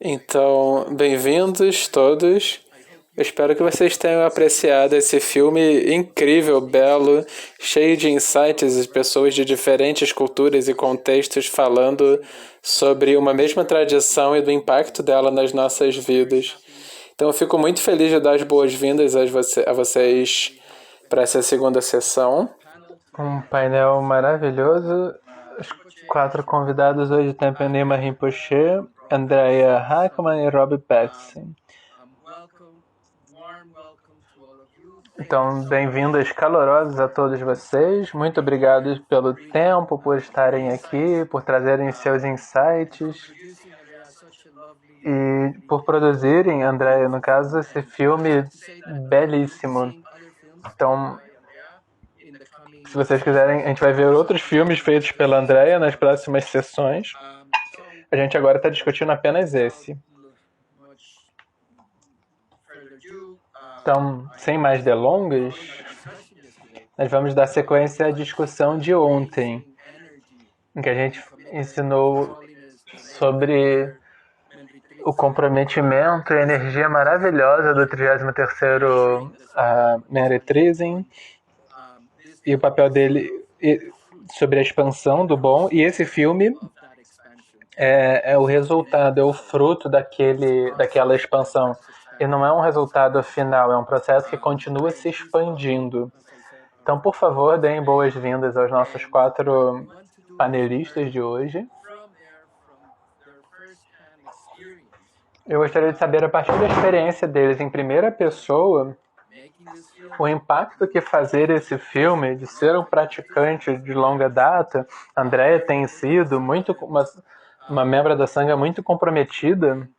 Então, bem-vindos todos. Eu espero que vocês tenham apreciado esse filme incrível, belo, cheio de insights e pessoas de diferentes culturas e contextos falando sobre uma mesma tradição e do impacto dela nas nossas vidas. Então, eu fico muito feliz de dar as boas-vindas a vocês para essa segunda sessão. Um painel maravilhoso. Os quatro convidados hoje têm Penema Rinpoche, Andrea Hackman e Rob Patterson. Então, bem-vindas calorosas a todos vocês. Muito obrigado pelo tempo, por estarem aqui, por trazerem seus insights e por produzirem, Andrea, no caso, esse filme belíssimo. Então, se vocês quiserem, a gente vai ver outros filmes feitos pela Andrea nas próximas sessões. A gente agora está discutindo apenas esse. Então, sem mais delongas, nós vamos dar sequência à discussão de ontem, em que a gente ensinou sobre o comprometimento e a energia maravilhosa do 33º Meretrizing e o papel dele sobre a expansão do bom. E esse filme é o resultado, é o fruto daquela expansão. E não é um resultado final, é um processo que continua se expandindo. Então, por favor, deem boas-vindas aos nossos quatro panelistas de hoje. Eu gostaria de saber, a partir da experiência deles em primeira pessoa, o impacto que fazer esse filme, de ser um praticante de longa data, Andrea tem sido uma membro da Sangha muito comprometida.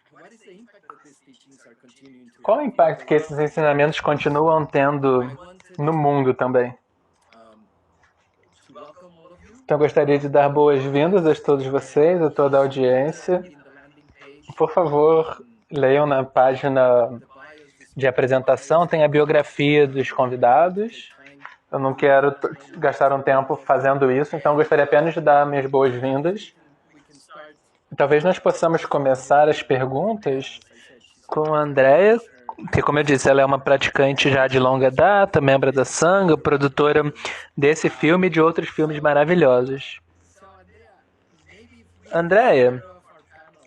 Qual o impacto que esses ensinamentos continuam tendo no mundo também? Então, eu gostaria de dar boas-vindas a todos vocês, a toda a audiência. Por favor, leiam na página de apresentação, tem a biografia dos convidados. Eu não quero gastar um tempo fazendo isso, então eu gostaria apenas de dar minhas boas-vindas. Talvez nós possamos começar as perguntas com a Andrea, que, como eu disse, ela é uma praticante já de longa data, membro da Sangha, produtora desse filme e de outros filmes maravilhosos. Andrea,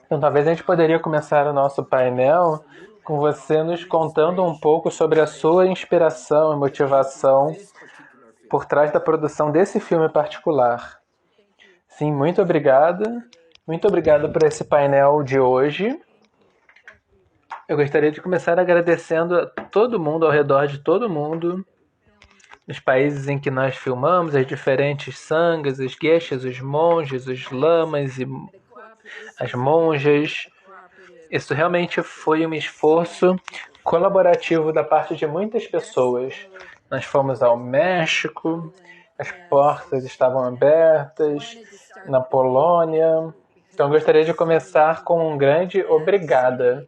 então talvez a gente poderia começar o nosso painel com você nos contando um pouco sobre a sua inspiração e motivação por trás da produção desse filme particular. Sim, muito obrigada. Muito obrigado por esse painel de hoje. Eu gostaria de começar agradecendo a todo mundo, ao redor de todo mundo, nos países em que nós filmamos, as diferentes sanghas, os geshas, os monges, os lamas e as monjas. Isso realmente foi um esforço colaborativo da parte de muitas pessoas. Nós fomos ao México, as portas estavam abertas, na Polônia. Então, eu gostaria de começar com um grande obrigada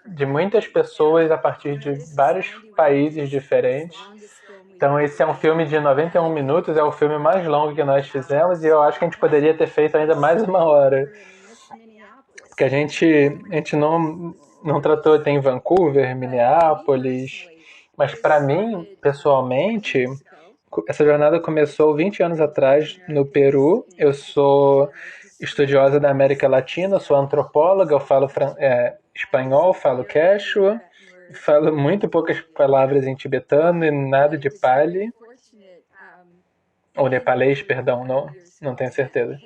de muitas pessoas a partir de vários países diferentes. Então, esse é um filme de 91 minutos, é o filme mais longo que nós fizemos e eu acho que a gente poderia ter feito ainda mais uma hora. Porque a gente não tratou, tem Vancouver, Minneapolis, mas para mim, pessoalmente, essa jornada começou 20 anos atrás no Peru. Eu sou estudiosa da América Latina, sou antropóloga, eu falo espanhol, falo quechua, falo muito poucas palavras em tibetano e nada de Pali, ou nepalês, perdão, não tenho certeza.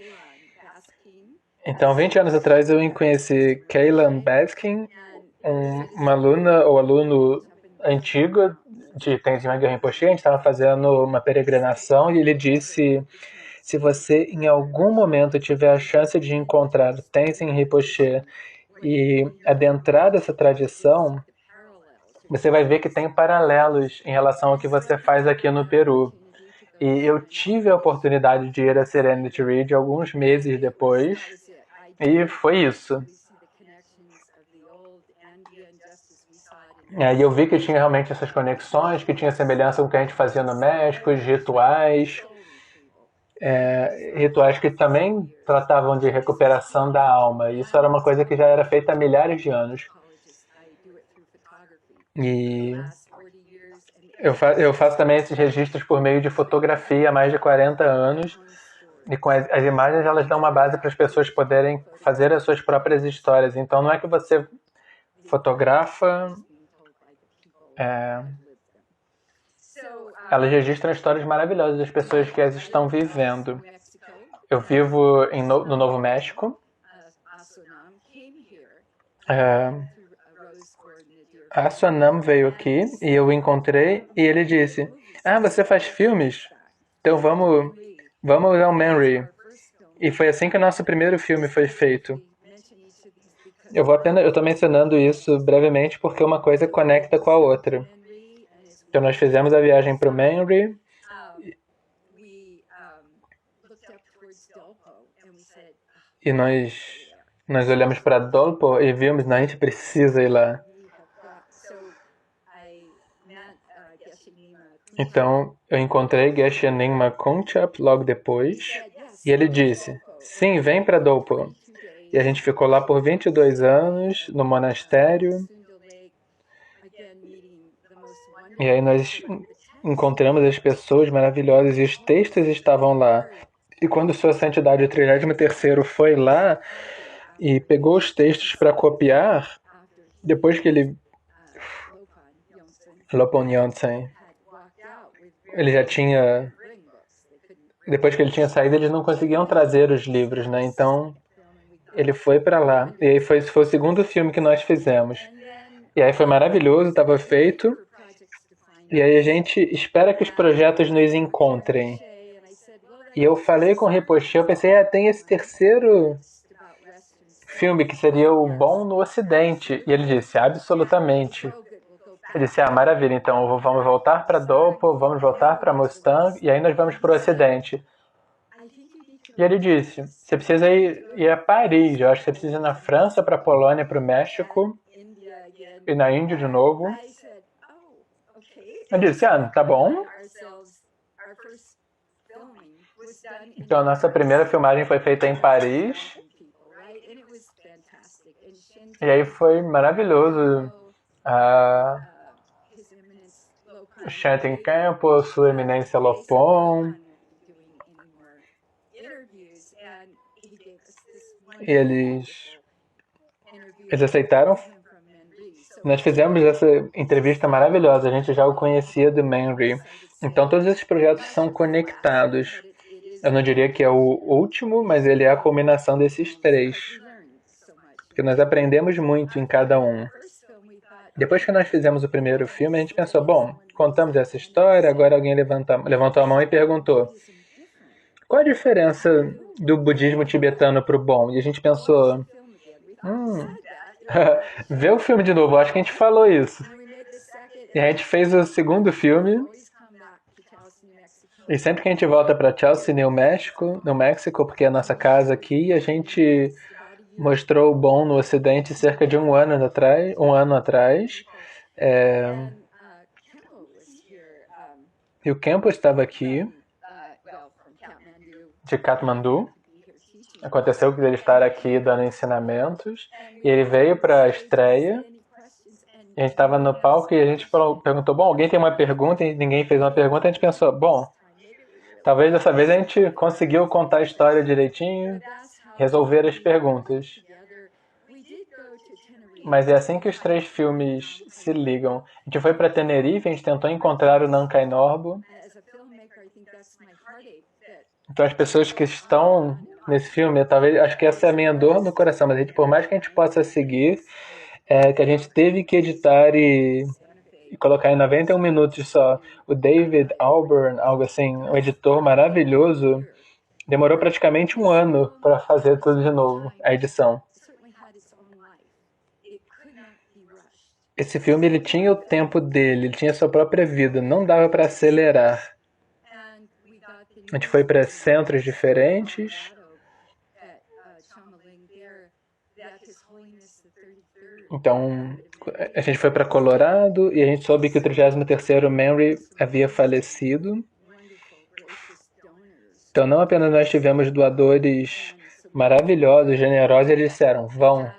Então, 20 anos atrás eu conheci Kaylan Baskin, uma aluna ou aluno antigo de Tenzin Wangyal Rinpoche. A gente estava fazendo uma peregrinação e ele disse: se você em algum momento tiver a chance de encontrar Tenzin Rinpoche e adentrar dessa tradição, você vai ver que tem paralelos em relação ao que você faz aqui no Peru. E eu tive a oportunidade de ir a Serenity Ridge alguns meses depois, e foi isso. E eu vi que tinha realmente essas conexões, que tinha semelhança com o que a gente fazia no México, os rituais. rituais que também tratavam de recuperação da alma. Isso era uma coisa que já era feita há milhares de anos. E eu faço também esses registros por meio de fotografia há mais de 40 anos. E com as imagens, elas dão uma base para as pessoas poderem fazer as suas próprias histórias. Então, não é que você fotografa... Elas registram histórias maravilhosas das pessoas que as estão vivendo. Eu vivo no Novo México. A Sonam veio aqui e eu o encontrei e ele disse: você faz filmes? Então vamos usar o Manry. E foi assim que o nosso primeiro filme foi feito. Eu estou mencionando isso brevemente porque uma coisa conecta com a outra. Então nós fizemos a viagem para o Manry. E nós olhamos para Dolpo e vimos, a gente precisa ir lá. Então, eu encontrei Geshe Nyingma Kongtrap logo depois, e ele disse, sim, vem para Dolpo. E a gente ficou lá por 22 anos, no monastério. E aí nós encontramos as pessoas maravilhosas e os textos estavam lá. E quando Sua Santidade, o 33º, foi lá e pegou os textos para copiar, depois que ele... Lopon Yonsen, ele já tinha... Depois que ele tinha saído, eles não conseguiam trazer os livros, né? Então, ele foi para lá. E aí foi o segundo filme que nós fizemos. E aí foi maravilhoso, estava feito. E aí a gente espera que os projetos nos encontrem. E eu falei com o Rinpoche, eu pensei, tem esse terceiro filme que seria o bom no Ocidente. E ele disse, absolutamente. Eu disse, maravilha, então vamos voltar para Dolpo, vamos voltar para Mustang e aí nós vamos para o Ocidente. E ele disse, você precisa ir a Paris, eu acho que você precisa ir na França, para a Polônia, para o México e na Índia de novo. Eu disse, tá bom. Então a nossa primeira filmagem foi feita em Paris. E aí foi maravilhoso. Shantin Campo, Sua Eminência Lopon. Eles aceitaram. Nós fizemos essa entrevista maravilhosa, a gente já o conhecia do Manry. Então todos esses projetos são conectados. Eu não diria que é o último, mas ele é a combinação desses três. Porque nós aprendemos muito em cada um. Depois que nós fizemos o primeiro filme, a gente pensou, bom, contamos essa história, agora alguém levantou a mão e perguntou, qual a diferença do budismo tibetano para o Bon? E a gente pensou, vê o filme de novo, acho que a gente falou isso. E a gente fez o segundo filme, e sempre que a gente volta para Chelsea, no México, porque é a nossa casa aqui, a gente mostrou o Bon no Ocidente cerca de um ano atrás. E o Kempo estava aqui, de Katmandu. Aconteceu que ele estar aqui dando ensinamentos. E ele veio para a estreia. E a gente estava no palco e a gente perguntou, bom, alguém tem uma pergunta? E ninguém fez uma pergunta. A gente pensou, bom, talvez dessa vez a gente conseguiu contar a história direitinho, resolver as perguntas. Mas é assim que os três filmes se ligam. A gente foi para Tenerife, a gente tentou encontrar o Nankai Norbo. Então as pessoas que estão nesse filme, talvez, acho que essa é a minha dor no coração, mas a gente, por mais que a gente possa seguir, que a gente teve que editar e colocar em 91 minutos só. O David Alburn, algo assim, um editor maravilhoso, demorou praticamente um ano para fazer tudo de novo, a edição. Esse filme ele tinha o tempo dele, ele tinha a sua própria vida, não dava para acelerar. A gente foi para centros diferentes. Então, a gente foi para Colorado e a gente soube que o 33º Manry havia falecido. Então, não apenas nós tivemos doadores maravilhosos, generosos, eles disseram, vão.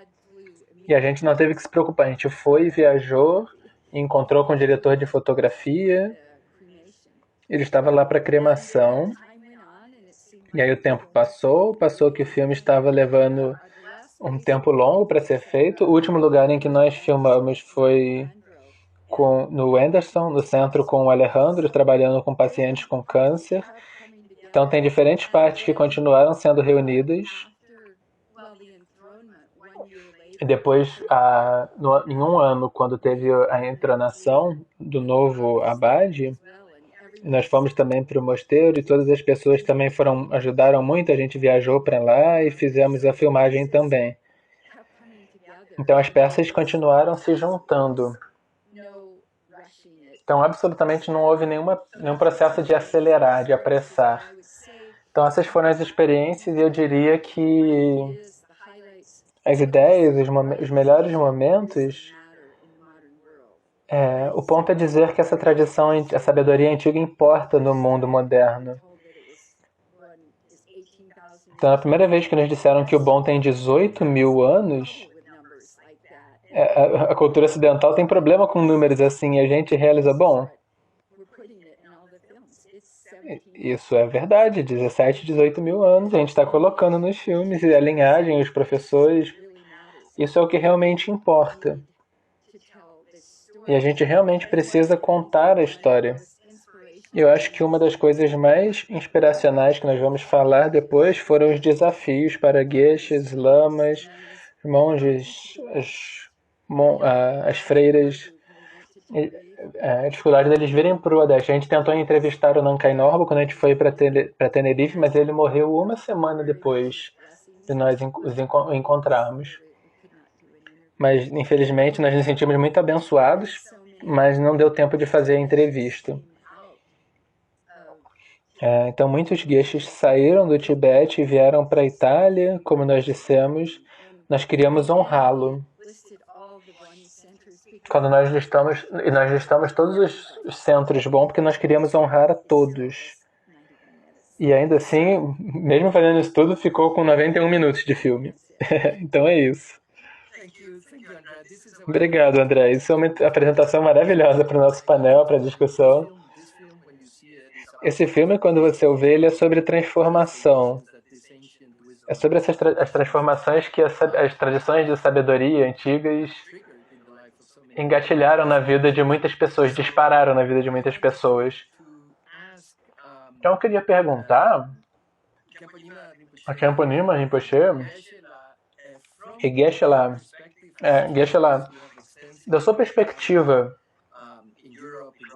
E a gente não teve que se preocupar, a gente foi, viajou, encontrou com o diretor de fotografia, ele estava lá para cremação, e aí o tempo passou que o filme estava levando um tempo longo para ser feito. O último lugar em que nós filmamos foi no Anderson, no centro com o Alejandro, trabalhando com pacientes com câncer. Então tem diferentes partes que continuaram sendo reunidas. E depois, em um ano, quando teve a entronização do novo abade, nós fomos também para o mosteiro e todas as pessoas também ajudaram muito. A gente viajou para lá e fizemos a filmagem também. Então as peças continuaram se juntando. Então absolutamente não houve nenhum processo de acelerar, de apressar. Então essas foram as experiências e eu diria que as ideias, os melhores momentos, o ponto é dizer que essa tradição, a sabedoria antiga importa no mundo moderno. Então, a primeira vez que nos disseram que o bom tem 18 mil anos, a cultura ocidental tem problema com números assim, e a gente realiza, bom, isso é verdade, 17, 18 mil anos, a gente está colocando nos filmes, e a linhagem, os professores, isso é o que realmente importa. E a gente realmente precisa contar a história. Eu acho que uma das coisas mais inspiracionais que nós vamos falar depois foram os desafios para gueixas, lamas, monges, as freiras, a dificuldade deles virem para o Oeste. A gente tentou entrevistar o Nankay Norbo quando a gente foi para Tenerife, mas ele morreu uma semana depois de nós os encontrarmos. Mas, infelizmente, nós nos sentimos muito abençoados, mas não deu tempo de fazer a entrevista. Então, muitos gueixes saíram do Tibete e vieram para a Itália, como nós dissemos. Nós queríamos honrá-lo. Quando nós listamos todos os centros bons, porque nós queríamos honrar a todos. E ainda assim, mesmo fazendo isso tudo, ficou com 91 minutos de filme. Então é isso. Obrigado, André. Isso é uma apresentação maravilhosa para o nosso painel, para a discussão. Esse filme, quando você o vê, ele é sobre transformação. É sobre as transformações que as tradições de sabedoria antigas engatilharam na vida de muitas pessoas, dispararam na vida de muitas pessoas. Então eu queria perguntar a Khenpo-Nyima Rinpoche e Geshe-la, da sua perspectiva,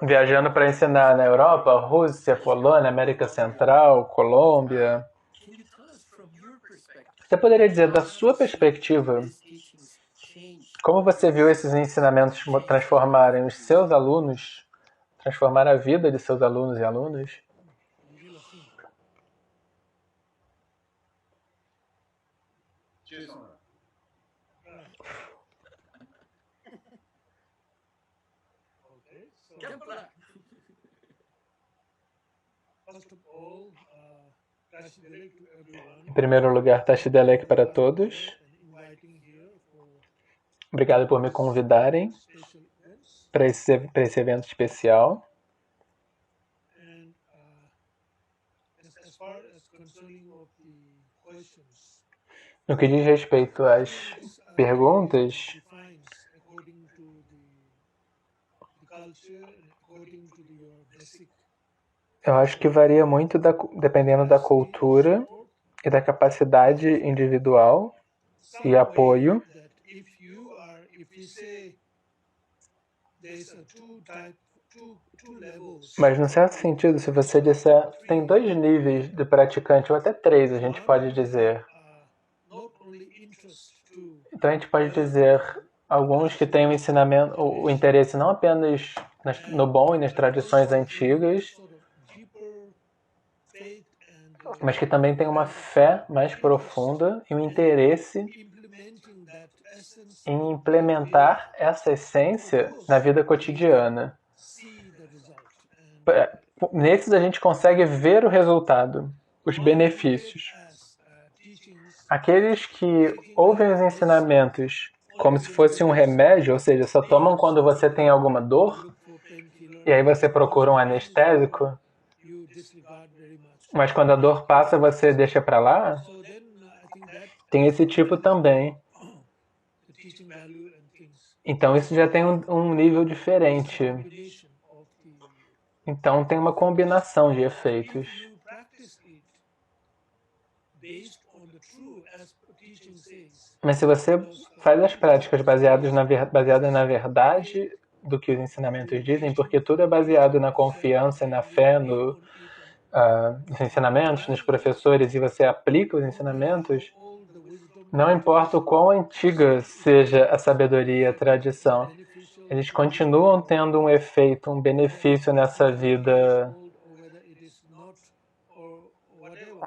viajando para ensinar na Europa, Rússia, Polônia, América Central, Colômbia, você poderia dizer, da sua perspectiva, como você viu esses ensinamentos transformarem os seus alunos, transformar a vida de seus alunos e alunas? Em primeiro lugar, Tashi Delek para todos. Obrigado por me convidarem para esse evento especial. No que diz respeito às perguntas, eu acho que varia muito dependendo da cultura e da capacidade individual e apoio. Mas, num certo sentido, se você disser, tem 2 níveis de praticante, ou até 3, a gente pode dizer. Então, a gente pode dizer alguns que têm o ensinamento, o interesse não apenas no bom e nas tradições antigas, mas que também tem uma fé mais profunda e um interesse em implementar essa essência na vida cotidiana. Nesses a gente consegue ver o resultado. os benefícios. Aqueles que ouvem os ensinamentos como se fosse um remédio, ou seja, só tomam quando você tem alguma dor, e aí você procura um anestésico, mas quando a dor passa você deixa pra lá, tem esse tipo também. Então isso já tem um nível diferente. Então tem uma combinação de efeitos. Mas se você faz as práticas baseadas na verdade do que os ensinamentos dizem, porque tudo é baseado na confiança e na fé nos ensinamentos, nos professores, e você aplica os ensinamentos, não importa o quão antiga seja a sabedoria e a tradição, eles continuam tendo um efeito, um benefício nessa vida.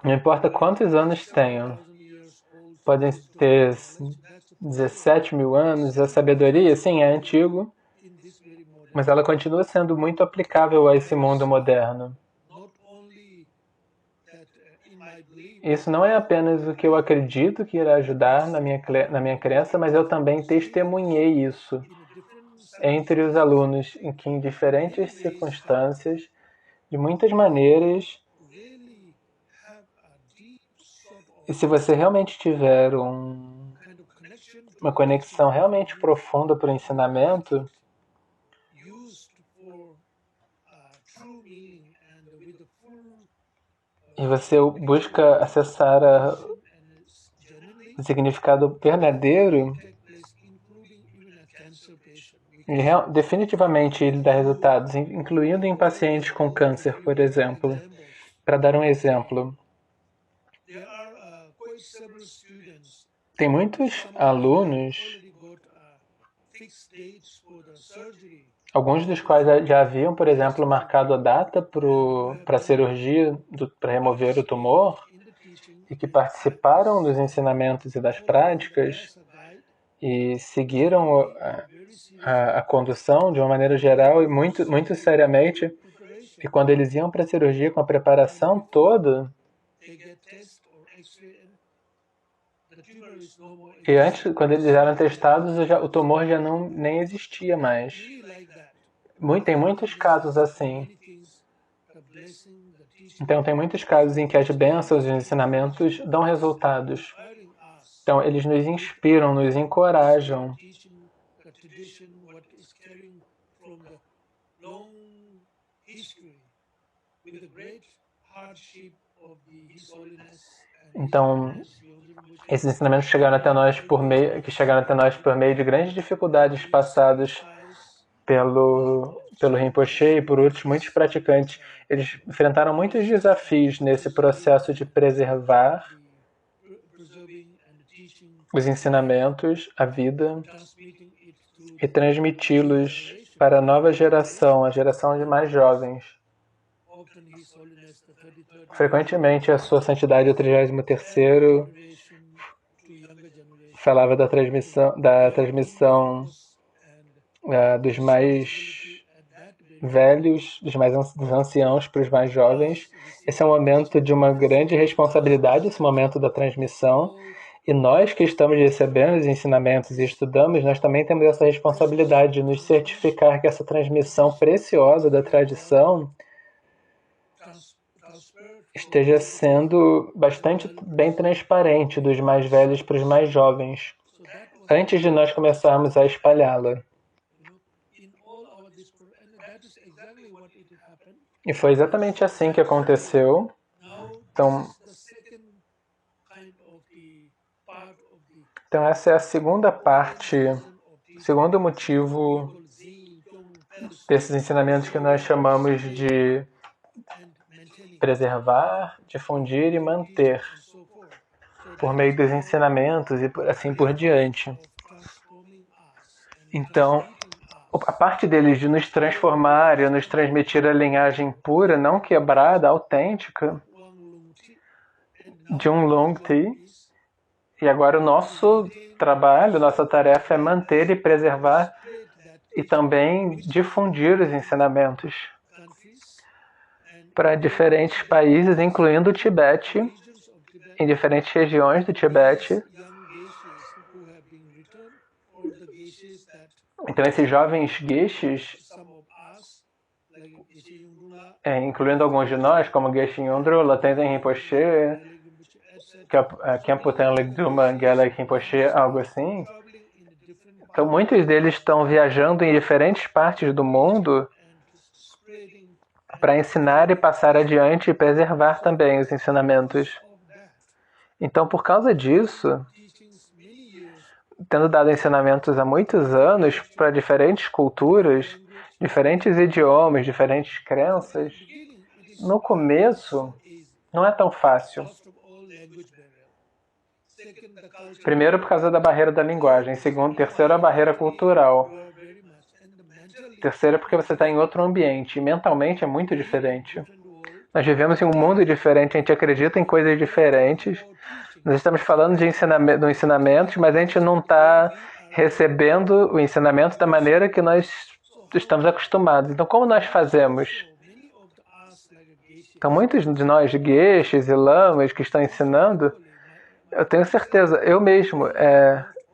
Não importa quantos anos tenham. Podem ter 17 mil anos. A sabedoria, sim, é antigo, mas ela continua sendo muito aplicável a esse mundo moderno. Isso não é apenas o que eu acredito que irá ajudar na minha crença, mas eu também testemunhei isso entre os alunos, em que em diferentes circunstâncias, de muitas maneiras, e se você realmente tiver uma conexão realmente profunda para o ensinamento, e você busca acessar o significado verdadeiro, definitivamente ele dá resultados, incluindo em pacientes com câncer, por exemplo. Para dar um exemplo, tem muitos alunos, alguns dos quais já haviam, por exemplo, marcado a data para a cirurgia, para remover o tumor, e que participaram dos ensinamentos e das práticas e seguiram a condução de uma maneira geral e muito, muito seriamente. E quando eles iam para a cirurgia com a preparação toda, e antes, quando eles eram testados, o tumor já nem existia mais. Tem muitos casos assim. Então, tem muitos casos em que as bênçãos e os ensinamentos dão resultados. Então, eles nos inspiram, nos encorajam. Então, esses ensinamentos que chegaram até nós por meio de grandes dificuldades passadas pelo Rinpoche e por outros muitos praticantes. Eles enfrentaram muitos desafios nesse processo de preservar os ensinamentos, a vida, e transmiti-los para a nova geração, a geração de mais jovens. Frequentemente, a Sua Santidade, o 33º, falava da transmissão dos mais velhos, dos anciãos para os mais jovens. Esse é um momento de uma grande responsabilidade, esse momento da transmissão. E nós que estamos recebendo os ensinamentos e estudamos, nós também temos essa responsabilidade de nos certificar que essa transmissão preciosa da tradição esteja sendo bastante bem transparente dos mais velhos para os mais jovens, antes de nós começarmos a espalhá-la. E foi exatamente assim que aconteceu. Então essa é a segunda parte, o segundo motivo desses ensinamentos que nós chamamos de preservar, difundir e manter, por meio dos ensinamentos e assim por diante. Então, a parte deles de nos transformar e nos transmitir a linhagem pura, não quebrada, autêntica, de um Longti. E agora o nosso trabalho, nossa tarefa é manter e preservar e também difundir os ensinamentos. para diferentes países, incluindo o Tibete, em diferentes regiões do Tibete. Então, esses jovens geshes, incluindo alguns de nós, como Geshe Yundrula, Tenzin Rinpoche, Khenpo Tenlek Duma Gelek Rinpoche, algo assim. Então, muitos deles estão viajando em diferentes partes do mundo para ensinar e passar adiante e preservar também os ensinamentos. Então, por causa disso, tendo dado ensinamentos há muitos anos para diferentes culturas, diferentes idiomas, diferentes crenças, no começo não é tão fácil. Primeiro, por causa da barreira da linguagem. Segundo, terceiro, a barreira cultural. Terceiro, porque você está em outro ambiente. E mentalmente é muito diferente. Nós vivemos em um mundo diferente, a gente acredita em coisas diferentes. Nós estamos falando de ensinamentos, mas a gente não está recebendo o ensinamento da maneira que nós estamos acostumados. Então, como nós fazemos? Então, muitos de nós, geshes e lamas, que estão ensinando, eu tenho certeza, eu mesmo,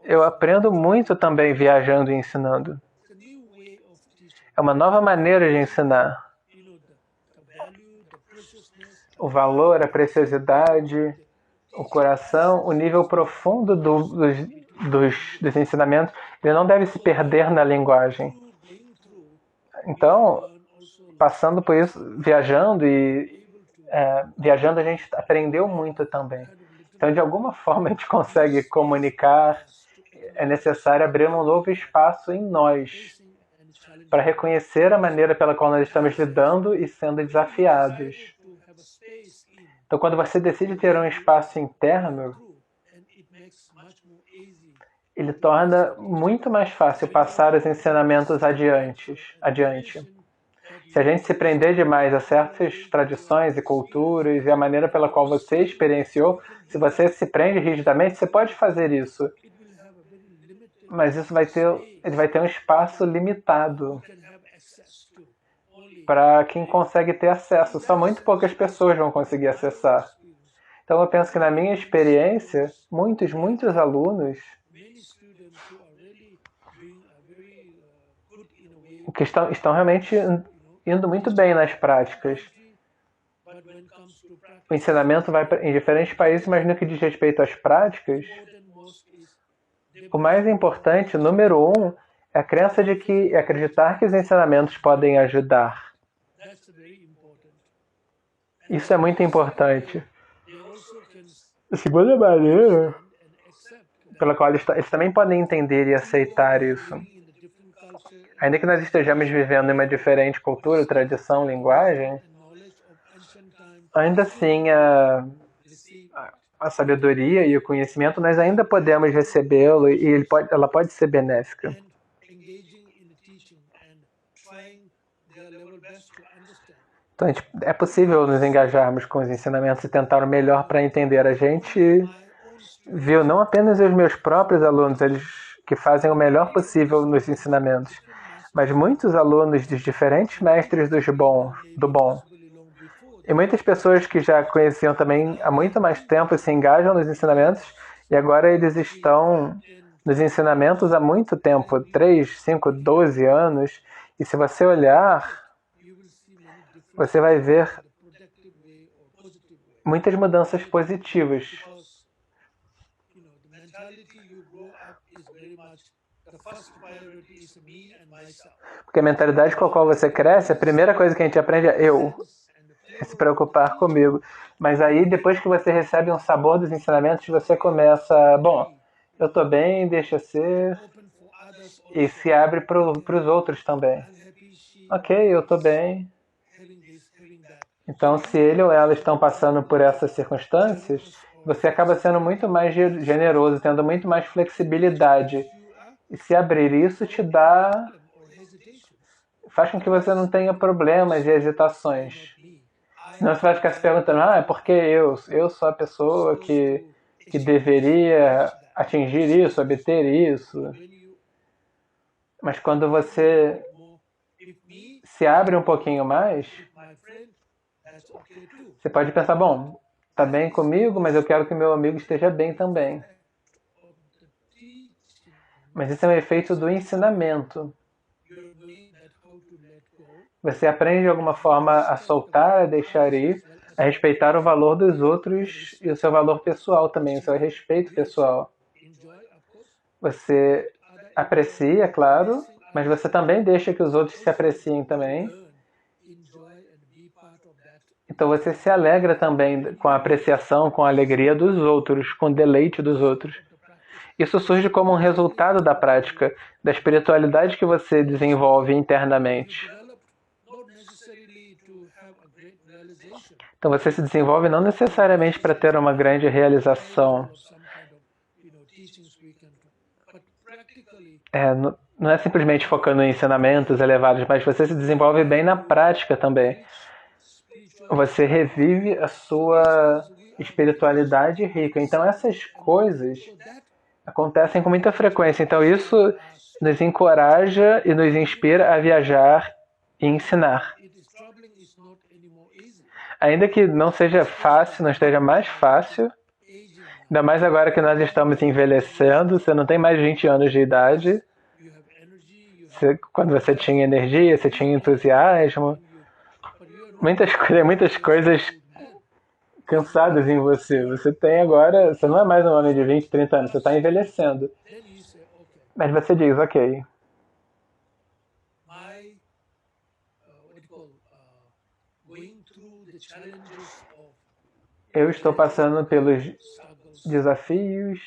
eu aprendo muito também viajando e ensinando. É uma nova maneira de ensinar. O valor, a preciosidade, o coração, o nível profundo dos ensinamentos, ele não deve se perder na linguagem. Então, passando por isso, viajando a gente aprendeu muito também. Então, de alguma forma, a gente consegue comunicar. É necessário abrir um novo espaço em nós para reconhecer a maneira pela qual nós estamos lidando e sendo desafiados. Então, quando você decide ter um espaço interno, ele torna muito mais fácil passar os ensinamentos adiante. Se a gente se prender demais a certas tradições e culturas e a maneira pela qual você experienciou, se você se prende rigidamente, você pode fazer isso. Mas ele vai ter um espaço limitado para quem consegue ter acesso. Só muito poucas pessoas vão conseguir acessar. Então eu penso que na minha experiência, muitos alunos que estão realmente indo muito bem nas práticas. O ensinamento vai em diferentes países, mas no que diz respeito às práticas, o mais importante, número 1, é a crença de que acreditar que os ensinamentos podem ajudar. Isso é muito importante. A segunda maneira pela qual eles também podem entender e aceitar isso. Ainda que nós estejamos vivendo em uma diferente cultura, tradição, linguagem, ainda assim a sabedoria e o conhecimento, nós ainda podemos recebê-lo e ela pode ser benéfica. Então, é possível nos engajarmos com os ensinamentos e tentar o melhor para entender. A gente viu não apenas os meus próprios alunos, eles que fazem o melhor possível nos ensinamentos, mas muitos alunos dos diferentes mestres do bom. E muitas pessoas que já conheciam também há muito mais tempo se engajam nos ensinamentos e agora eles estão nos ensinamentos há muito tempo, 3, 5, 12 anos. E se você olhar, você vai ver muitas mudanças positivas. Porque a mentalidade com a qual você cresce, a primeira coisa que a gente aprende é eu. É se preocupar comigo. Mas aí, depois que você recebe um sabor dos ensinamentos, você começa, bom, eu estou bem, deixa ser, e se abre para os outros também. Ok, eu estou bem. Então, se ele ou ela estão passando por essas circunstâncias, você acaba sendo muito mais generoso, tendo muito mais flexibilidade. E se abrir isso faz com que você não tenha problemas e hesitações. Senão você vai ficar se perguntando, é porque eu sou a pessoa que deveria atingir isso, obter isso. Mas quando você se abre um pouquinho mais, Você pode pensar, bom, tá bem comigo, mas eu quero que meu amigo esteja bem também. Mas esse é um efeito do ensinamento. Você aprende de alguma forma a soltar, a deixar ir, a respeitar o valor dos outros e o seu valor pessoal também, o seu respeito pessoal. Você aprecia, claro, mas você também deixa que os outros se apreciem também. Então você se alegra também com a apreciação, com a alegria dos outros, com o deleite dos outros. Isso surge como um resultado da prática, da espiritualidade que você desenvolve internamente. Então você se desenvolve não necessariamente para ter uma grande realização. Não é simplesmente focando em ensinamentos elevados, mas você se desenvolve bem na prática também. Você revive a sua espiritualidade rica. Então essas coisas acontecem com muita frequência. Então isso nos encoraja e nos inspira a viajar e ensinar. Ainda que não seja fácil, não esteja mais fácil, ainda mais agora que nós estamos envelhecendo, você não tem mais 20 anos de idade. Quando você tinha energia, você tinha entusiasmo, muitas coisas cansadas em você. Você tem agora, você não é mais um homem de 20, 30 anos, você está envelhecendo. Mas você diz, ok, eu estou passando pelos desafios,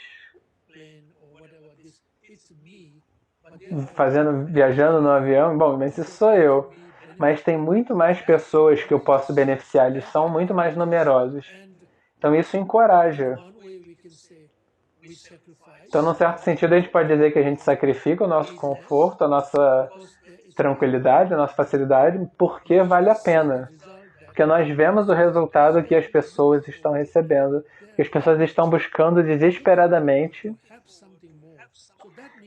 viajando no avião. Bom, mas isso sou eu. Mas tem muito mais pessoas que eu posso beneficiar, eles são muito mais numerosos. Então isso encoraja. Então, num certo sentido, a gente pode dizer que a gente sacrifica o nosso conforto, a nossa tranquilidade, a nossa facilidade, porque vale a pena. Porque nós vemos o resultado que as pessoas estão recebendo, que as pessoas estão buscando desesperadamente,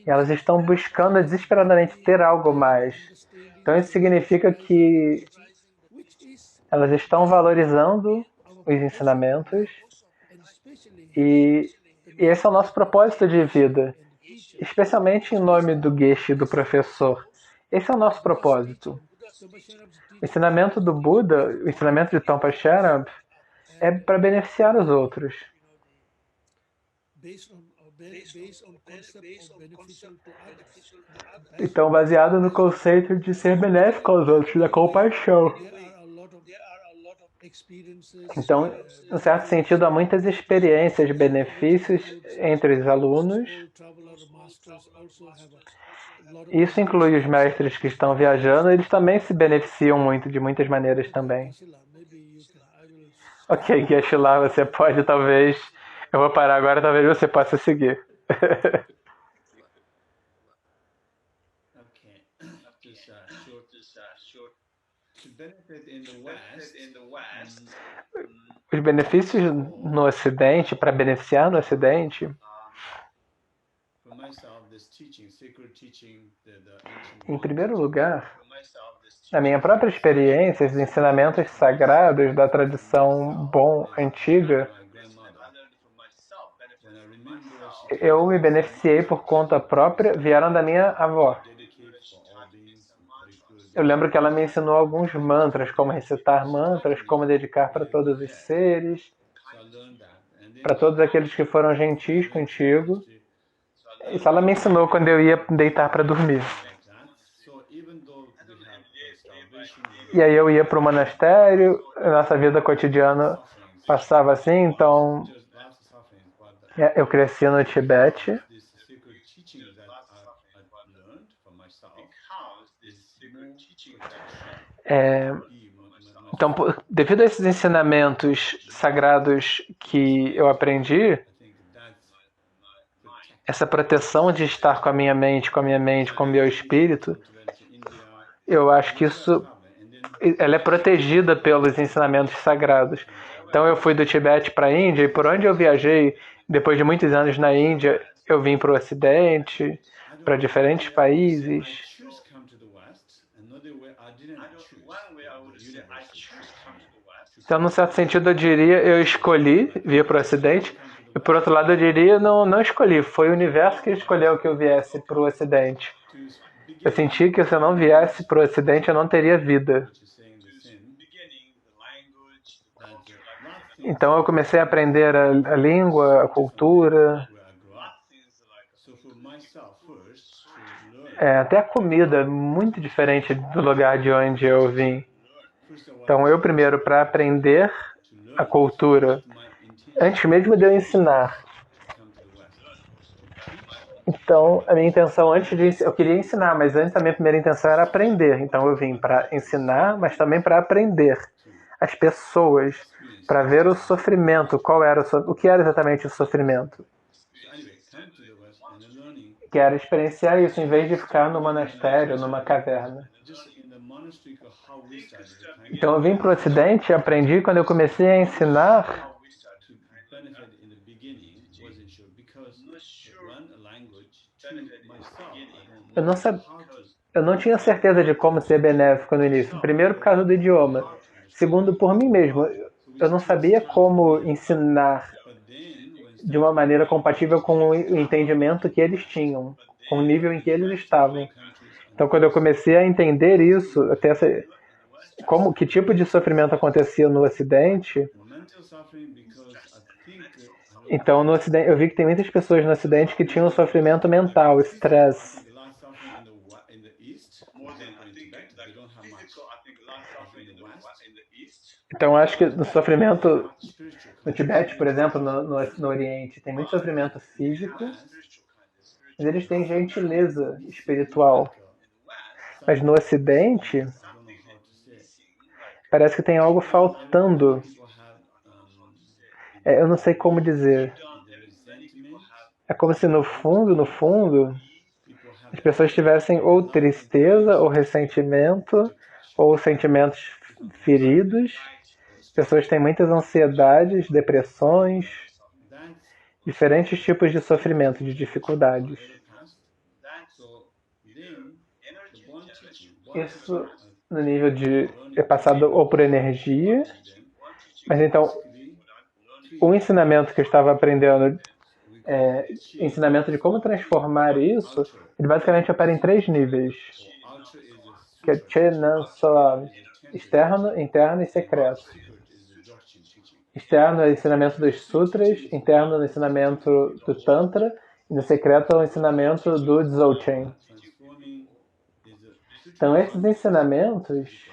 e elas estão buscando desesperadamente ter algo mais. Então isso significa que elas estão valorizando os ensinamentos e esse é o nosso propósito de vida, especialmente em nome do Geshe, do professor. Esse é o nosso propósito. O ensinamento do Buda, o ensinamento de Tompa Sherab, é para beneficiar os outros. Então, baseado no conceito de ser benéfico aos outros, da compaixão. Então, em certo sentido, há muitas experiências, benefícios entre os alunos. Isso inclui os mestres que estão viajando, eles também se beneficiam muito, de muitas maneiras também. Ok, Geshe-la, você pode talvez... Eu vou parar agora, talvez você possa seguir. Os benefícios no Ocidente, para beneficiar no Ocidente, em primeiro lugar, na minha própria experiência, os ensinamentos sagrados da tradição antiga, eu me beneficiei por conta própria, vieram da minha avó. Eu lembro que ela me ensinou alguns mantras, como recitar mantras, como dedicar para todos os seres, para todos aqueles que foram gentis contigo. Isso ela me ensinou quando eu ia deitar para dormir. E aí eu ia para o monastério, a nossa vida cotidiana passava assim, então eu cresci no Tibete. Então, devido a esses ensinamentos sagrados que eu aprendi, essa proteção de estar com a minha mente, com o meu espírito, eu acho que ela é protegida pelos ensinamentos sagrados. Então eu fui do Tibete para a Índia, e por onde eu viajei, depois de muitos anos na Índia, eu vim para o Ocidente, para diferentes países. Então, num certo sentido, eu diria, eu escolhi vir para o Ocidente, e por outro lado, eu diria, não escolhi, foi o universo que escolheu que eu viesse para o Ocidente. Eu senti que se eu não viesse para o Ocidente, eu não teria vida. Então, eu comecei a aprender a língua, a cultura, até a comida, muito diferente do lugar de onde eu vim. Então, eu primeiro, para aprender a cultura, antes mesmo de eu ensinar. Então, a minha intenção antes de eu queria ensinar, mas antes a minha primeira intenção era aprender. Então, eu vim para ensinar, mas também para aprender as pessoas, para ver o sofrimento, o que era exatamente o sofrimento. Que era experienciar isso, em vez de ficar no monastério, numa caverna. Então, eu vim para o Ocidente e aprendi quando eu comecei a ensinar. Eu não sabia. Eu não tinha certeza de como ser benéfico no início. Primeiro, por causa do idioma. Segundo, por mim mesmo. Eu não sabia como ensinar de uma maneira compatível com o entendimento que eles tinham, com o nível em que eles estavam. Então, quando eu comecei a entender isso, até que tipo de sofrimento acontecia no Ocidente, então no Ocidente, eu vi que tem muitas pessoas no Ocidente que tinham sofrimento mental, estresse. Então, acho que no sofrimento no Tibete, por exemplo, no Oriente, tem muito sofrimento físico, mas eles têm gentileza espiritual. Mas no Ocidente, parece que tem algo faltando. Eu não sei como dizer. É como se no fundo, as pessoas tivessem ou tristeza, ou ressentimento, ou sentimentos feridos. As pessoas têm muitas ansiedades, depressões, diferentes tipos de sofrimento, de dificuldades. Isso no nível de é passado ou por energia, mas então o ensinamento que eu estava aprendendo, ensinamento de como transformar isso, ele basicamente opera em 3 níveis, que é Chenan Soam, externo, interno e secreto. Externo é o ensinamento dos sutras, interno é o ensinamento do Tantra, e no secreto é o ensinamento do Dzogchen. Então, esses ensinamentos,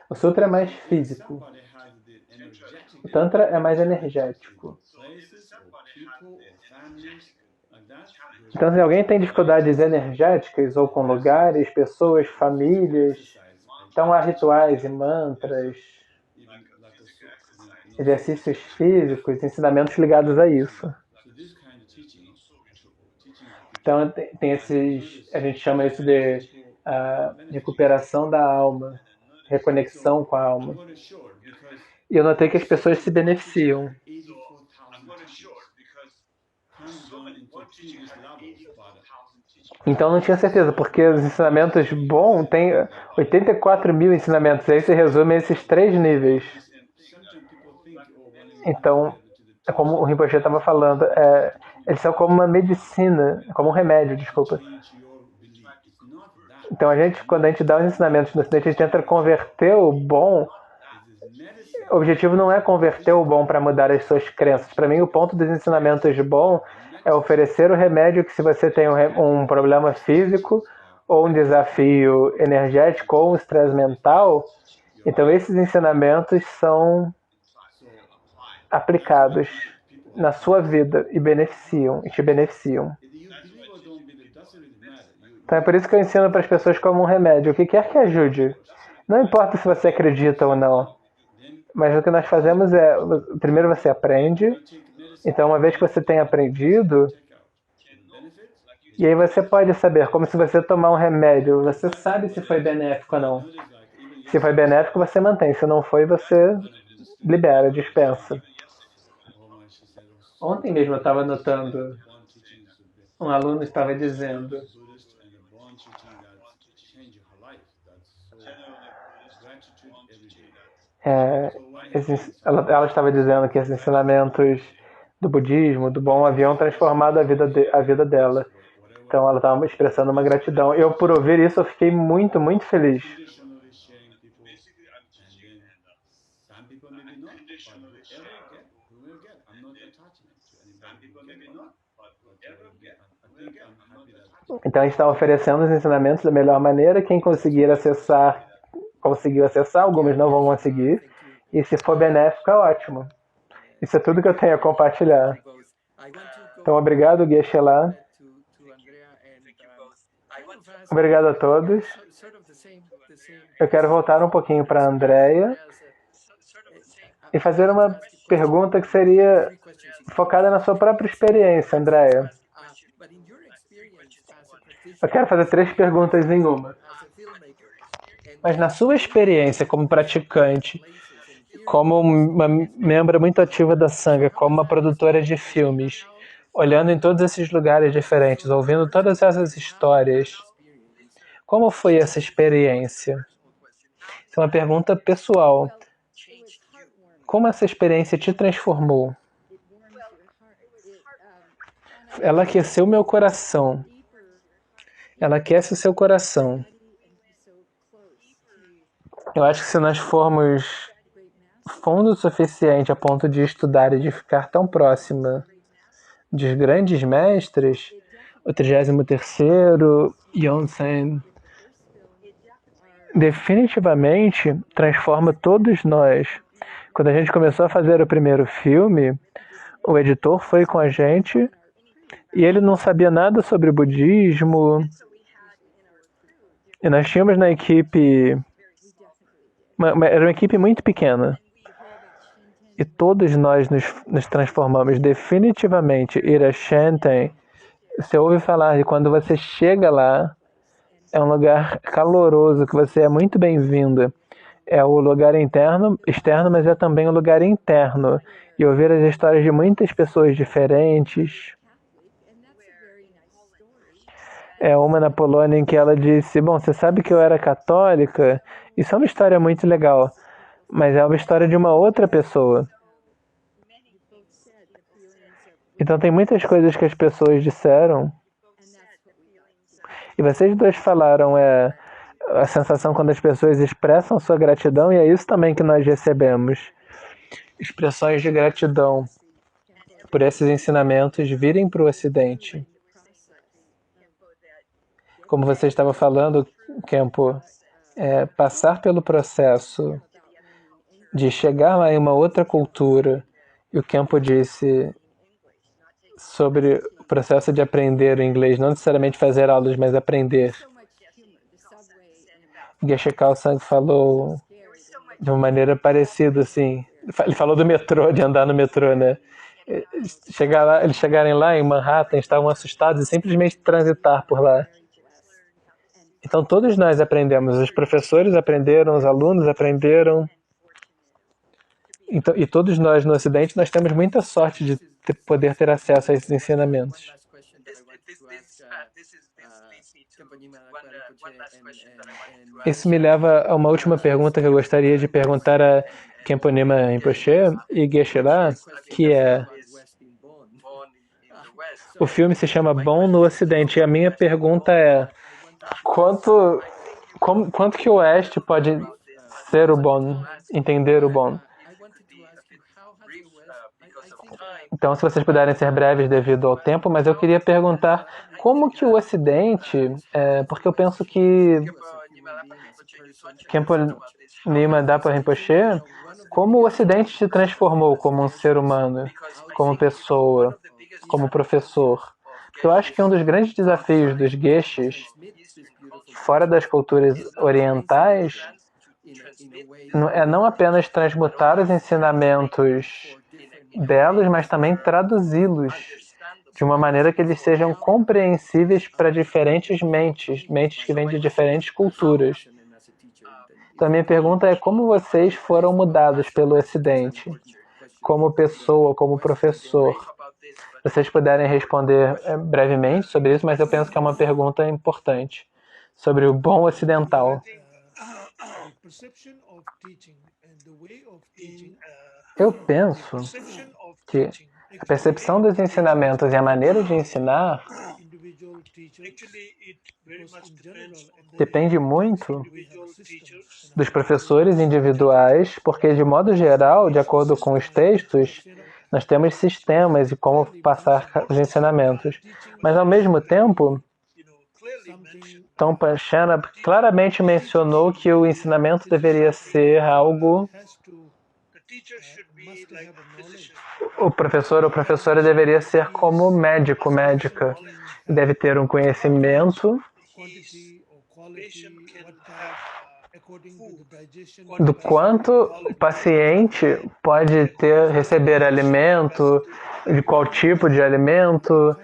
o Sutra é mais físico, o Tantra é mais energético. Então, se alguém tem dificuldades energéticas, ou com lugares, pessoas, famílias, então há rituais e mantras, exercícios físicos, ensinamentos ligados a isso. Então, tem esses, a gente chama isso de recuperação da alma, reconexão com a alma. E eu notei que as pessoas se beneficiam. Então não tinha certeza, porque os ensinamentos bons tem 84 mil ensinamentos, aí se resume a esses 3 níveis. Então, é como o Rinpoche estava falando, eles são como uma medicina, como um remédio, desculpa. Então quando a gente dá os ensinamentos no Ocidente, a gente tenta converter o bom. O objetivo não é converter o bom para mudar as suas crenças. Para mim, o ponto dos ensinamentos bom é oferecer o remédio que se você tem um problema físico, ou um desafio energético, ou um estresse mental, então esses ensinamentos são aplicados na sua vida e te beneficiam. Então é por isso que eu ensino para as pessoas como um remédio, o que quer que ajude. Não importa se você acredita ou não. Mas o que nós fazemos primeiro você aprende, então uma vez que você tem aprendido, e aí você pode saber, como se você tomar um remédio, você sabe se foi benéfico ou não. Se foi benéfico, você mantém, se não foi, você libera, dispensa. Ontem mesmo eu estava notando, um aluno estava dizendo, Ela estava dizendo que esses ensinamentos do budismo, do bom, haviam transformado a vida dela. Então ela estava expressando uma gratidão. Eu, por ouvir isso, eu fiquei muito, muito feliz. Então a gente está oferecendo os ensinamentos da melhor maneira. Quem conseguir acessar, conseguiu acessar, algumas não vão conseguir. E se for benéfico, é ótimo. Isso é tudo que eu tenho a compartilhar. Então, obrigado, Geshe-la. Obrigado a todos. Eu quero voltar um pouquinho para a Andrea e fazer uma pergunta que seria focada na sua própria experiência, Andrea. Eu quero fazer 3 perguntas em uma. Mas na sua experiência como praticante, como uma membro muito ativa da Sangha, como uma produtora de filmes, olhando em todos esses lugares diferentes, ouvindo todas essas histórias, como foi essa experiência? Isso é uma pergunta pessoal. Como essa experiência te transformou? Ela aqueceu meu coração. Ela aquece o seu coração. Eu acho que se nós formos fundo o suficiente a ponto de estudar e de ficar tão próxima dos grandes mestres, o 33º, Yonsen, definitivamente transforma todos nós. Quando a gente começou a fazer o primeiro filme, o editor foi com a gente e ele não sabia nada sobre budismo. E nós tínhamos na equipe... era uma equipe muito pequena. E todos nós nos transformamos definitivamente. Irashanten, você ouve falar de quando você chega lá, é um lugar caloroso, que você é muito bem-vinda. É o lugar externo, mas é também o lugar interno. E ouvir as histórias de muitas pessoas diferentes. É uma na Polônia em que ela disse, bom, você sabe que eu era católica? Isso é uma história muito legal, mas é uma história de uma outra pessoa. Então tem muitas coisas que as pessoas disseram. E vocês dois falaram, a sensação quando as pessoas expressam sua gratidão, e é isso também que nós recebemos. Expressões de gratidão por esses ensinamentos virem para o Ocidente. Como você estava falando, Kempo, passar pelo processo de chegar lá em uma outra cultura, e o Kempo disse sobre o processo de aprender o inglês, não necessariamente fazer aulas, mas aprender. Geshe Khalsa falou de uma maneira parecida, assim. Ele falou do metrô, de andar no metrô, né? Eles chegarem lá em Manhattan, estavam assustados e simplesmente transitar por lá. Então todos nós aprendemos, os professores aprenderam, os alunos aprenderam. Então, e todos nós no Ocidente, nós temos muita sorte de poder ter acesso a esses ensinamentos. Isso me leva a uma última pergunta que eu gostaria de perguntar a Khenpo Nyima Rinpoche e Geshe-la, que é: o filme se chama Bom no Ocidente, e a minha pergunta é: quanto que o Oeste pode ser o bom, entender o bom? Então, se vocês puderem ser breves devido ao tempo, mas eu queria perguntar como que o Ocidente, porque eu penso que Khenpo Nyima Dapa Rinpoche, como o Ocidente se transformou como um ser humano, como pessoa, como professor. Porque eu acho que um dos grandes desafios dos geshes, fora das culturas orientais, é não apenas transmutar os ensinamentos delas, mas também traduzi-los de uma maneira que eles sejam compreensíveis para diferentes mentes que vêm de diferentes culturas. Então a minha pergunta é: como vocês foram mudados pelo Ocidente, como pessoa, como professor? Vocês puderem responder brevemente sobre isso, mas eu penso que é uma pergunta importante sobre o bom ocidental. Eu penso que a percepção dos ensinamentos e a maneira de ensinar depende muito dos professores individuais, porque, de modo geral, de acordo com os textos, nós temos sistemas e como passar os ensinamentos. Mas, ao mesmo tempo, Tom Panchana claramente mencionou que o ensinamento deveria ser algo... O professor ou professora deveria ser como médico, médica. Deve ter um conhecimento do quanto o paciente pode receber alimento, de qual tipo de alimento,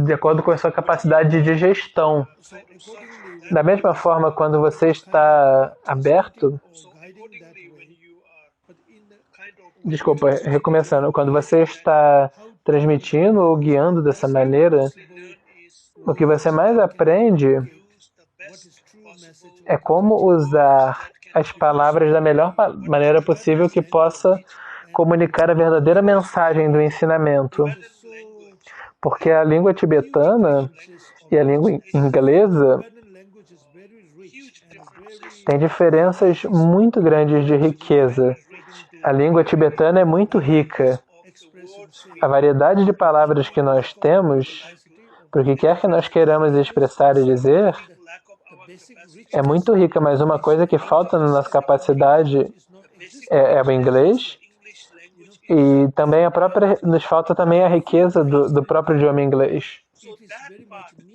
de acordo com a sua capacidade de digestão. Da mesma forma, quando você está aberto... Desculpa, recomeçando. Quando você está transmitindo ou guiando dessa maneira, o que você mais aprende é como usar as palavras da melhor maneira possível que possa comunicar a verdadeira mensagem do ensinamento. Porque a língua tibetana e a língua inglesa têm diferenças muito grandes de riqueza. A língua tibetana é muito rica. A variedade de palavras que nós temos, para o que quer que nós queiramos expressar e dizer, é muito rica, mas uma coisa que falta na nossa capacidade é o inglês, e também nos falta também a riqueza do próprio idioma inglês.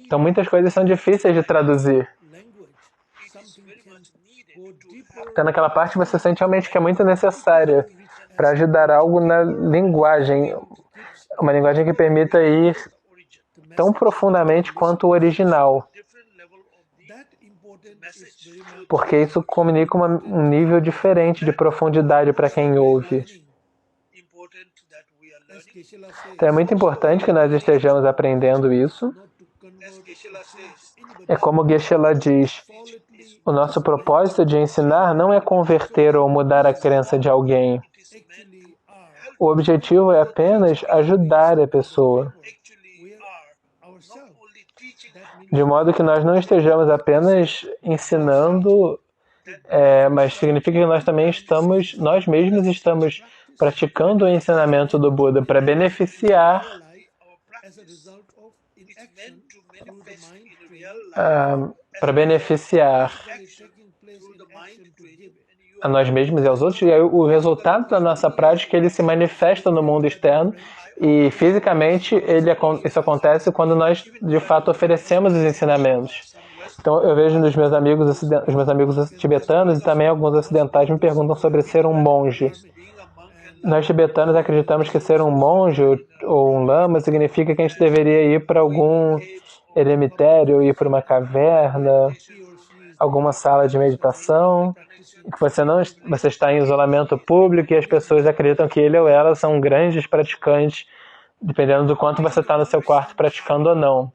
Então muitas coisas são difíceis de traduzir. Então naquela parte você sente realmente que é muito necessária para ajudar algo na linguagem, uma linguagem que permita ir tão profundamente quanto o original. Porque isso comunica um nível diferente de profundidade para quem ouve. Então é muito importante que nós estejamos aprendendo isso. É como Geshe-la diz, o nosso propósito de ensinar não é converter ou mudar a crença de alguém. O objetivo é apenas ajudar a pessoa. De modo que nós não estejamos apenas ensinando, mas significa que nós mesmos estamos praticando o ensinamento do Buda para beneficiar a nós mesmos e aos outros, e aí o resultado da nossa prática ele se manifesta no mundo externo, e fisicamente isso acontece quando nós de fato oferecemos os ensinamentos. Então eu vejo nos os meus amigos tibetanos e também alguns ocidentais me perguntam sobre ser um monge. Nós tibetanos acreditamos que ser um monge ou um lama significa que a gente deveria ir para algum eremitério, ir para uma caverna, alguma sala de meditação, que você está em isolamento público e as pessoas acreditam que ele ou ela são grandes praticantes, dependendo do quanto você está no seu quarto praticando ou não.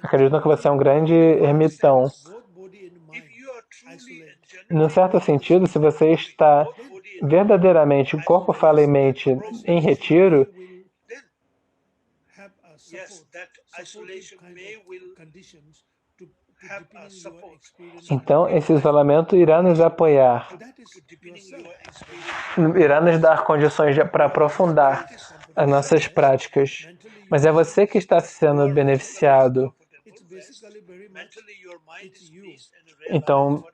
Acreditam que você é um grande ermitão. Num certo sentido, se você está verdadeiramente corpo, fala e mente em retiro, então esse isolamento irá nos apoiar, irá nos dar condições para aprofundar as nossas práticas. Mas é você que está sendo beneficiado. Então,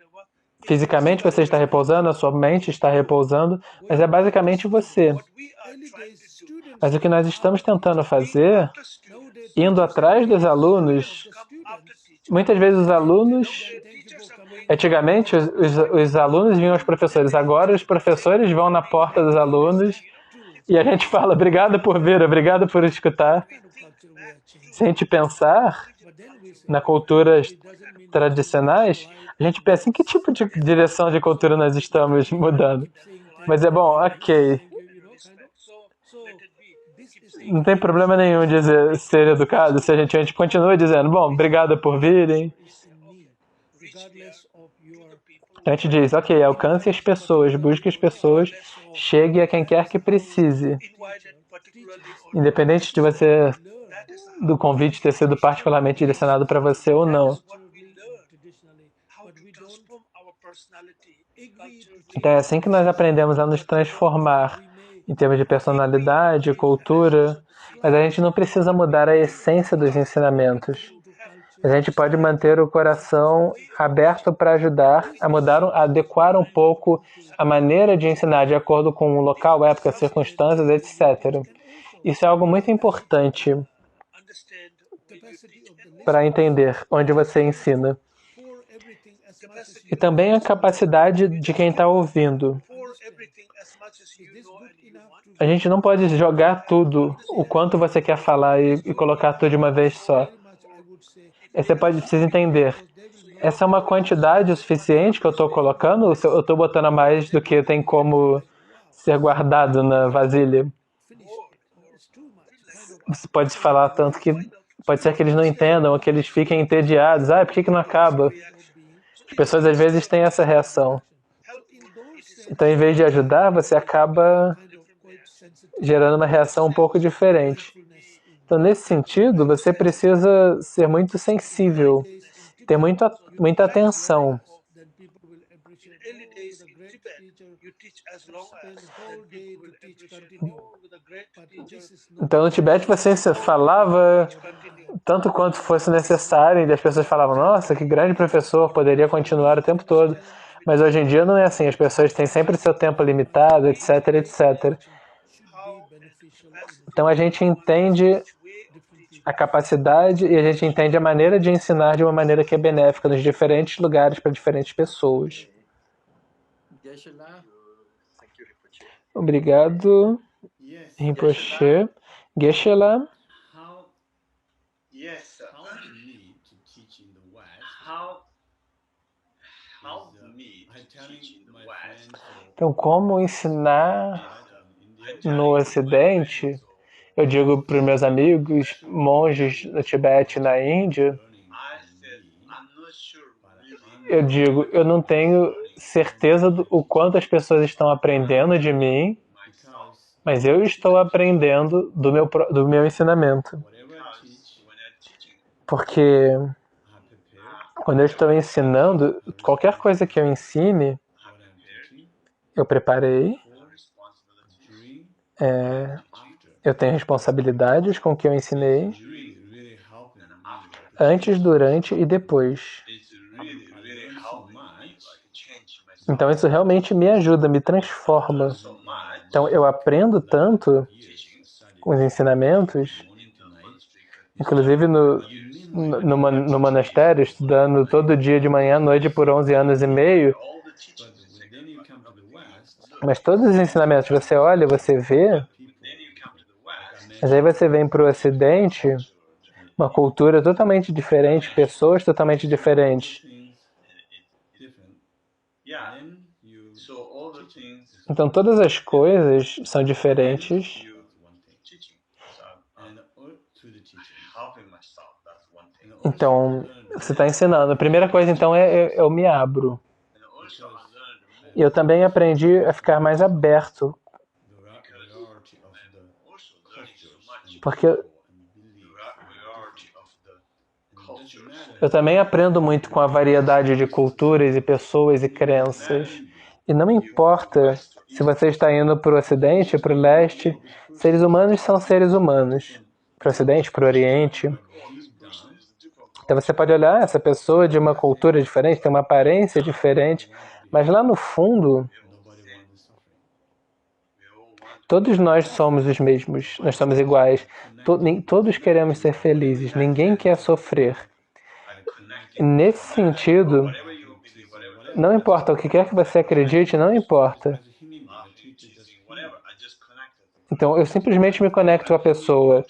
fisicamente você está repousando, a sua mente está repousando, mas é basicamente você. Mas o que nós estamos tentando fazer, indo atrás dos alunos, muitas vezes os alunos, antigamente os alunos vinham aos professores, agora os professores vão na porta dos alunos e a gente fala, obrigado por vir, obrigado por escutar. Se a gente pensar na culturas tradicionais, a gente pensa em que tipo de direção de cultura nós estamos mudando. Mas é bom, ok. Não tem problema nenhum dizer ser educado se a gente continua dizendo, bom, obrigado por virem. A gente diz, ok, alcance as pessoas, busque as pessoas, chegue a quem quer que precise. Independente de você, do convite ter sido particularmente direcionado para você ou não. Então é assim que nós aprendemos a nos transformar em termos de personalidade, cultura, mas a gente não precisa mudar a essência dos ensinamentos. A gente pode manter o coração aberto para ajudar a mudar, a adequar um pouco a maneira de ensinar de acordo com o local, época, circunstâncias, etc. Isso é algo muito importante para entender onde você ensina. E também a capacidade de quem está ouvindo. A gente não pode jogar tudo, o quanto você quer falar e colocar tudo de uma vez só. Você precisa entender. Essa é uma quantidade suficiente que eu estou colocando? Ou eu estou botando a mais do que tem como ser guardado na vasilha? Você pode falar tanto que pode ser que eles não entendam, ou que eles fiquem entediados. Por que não acaba? As pessoas às vezes têm essa reação. Então, em vez de ajudar, você acaba gerando uma reação um pouco diferente. Então, nesse sentido, você precisa ser muito sensível, ter muita atenção. Então, no Tibete, você falava tanto quanto fosse necessário, e as pessoas falavam, nossa, que grande professor, poderia continuar o tempo todo. Mas hoje em dia não é assim, as pessoas têm sempre seu tempo limitado, etc, etc. Então a gente entende a capacidade e a gente entende a maneira de ensinar de uma maneira que é benéfica nos diferentes lugares para diferentes pessoas. Obrigado, Rinpoche. Geshe-la. Então, como ensinar no Ocidente? Eu digo para os meus amigos, monges no Tibete e na Índia, eu digo, eu não tenho certeza do quanto as pessoas estão aprendendo de mim, mas eu estou aprendendo do meu ensinamento. Porque quando eu estou ensinando, qualquer coisa que eu ensine, eu preparei, eu tenho responsabilidades com o que eu ensinei, antes, durante e depois. Então isso realmente me ajuda, me transforma. Então eu aprendo tanto com os ensinamentos, inclusive no monastério, estudando todo dia de manhã à noite por 11 anos e meio. Mas todos os ensinamentos você olha, você vê, mas aí você vem para o Ocidente, uma cultura totalmente diferente, pessoas totalmente diferentes. Então todas as coisas são diferentes. Então, você está ensinando. A primeira coisa, então, eu me abro. E eu também aprendi a ficar mais aberto. Porque eu também aprendo muito com a variedade de culturas e pessoas e crenças. E não importa se você está indo para o Ocidente, para o Leste, seres humanos são seres humanos. Para o Ocidente, para o Oriente. Então você pode olhar essa pessoa de uma cultura diferente, tem uma aparência diferente, mas lá no fundo, todos nós somos os mesmos, nós somos iguais. Todos queremos ser felizes, ninguém quer sofrer. Nesse sentido, não importa o que quer que você acredite, não importa. Então eu simplesmente me conecto com a pessoa,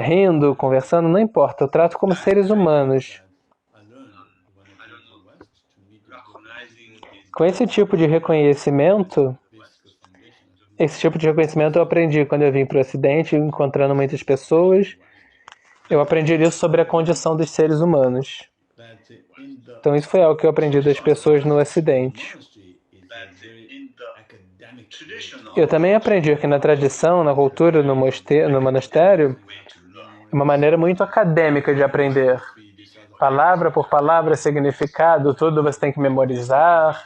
rindo, conversando, não importa. Eu trato como seres humanos. Com esse tipo de reconhecimento, eu aprendi quando eu vim para o Ocidente, encontrando muitas pessoas. Eu aprendi isso sobre a condição dos seres humanos. Então isso foi algo que eu aprendi das pessoas no Ocidente. Eu também aprendi que na tradição, na cultura, no monastério, é uma maneira muito acadêmica de aprender. Palavra por palavra, significado, tudo você tem que memorizar.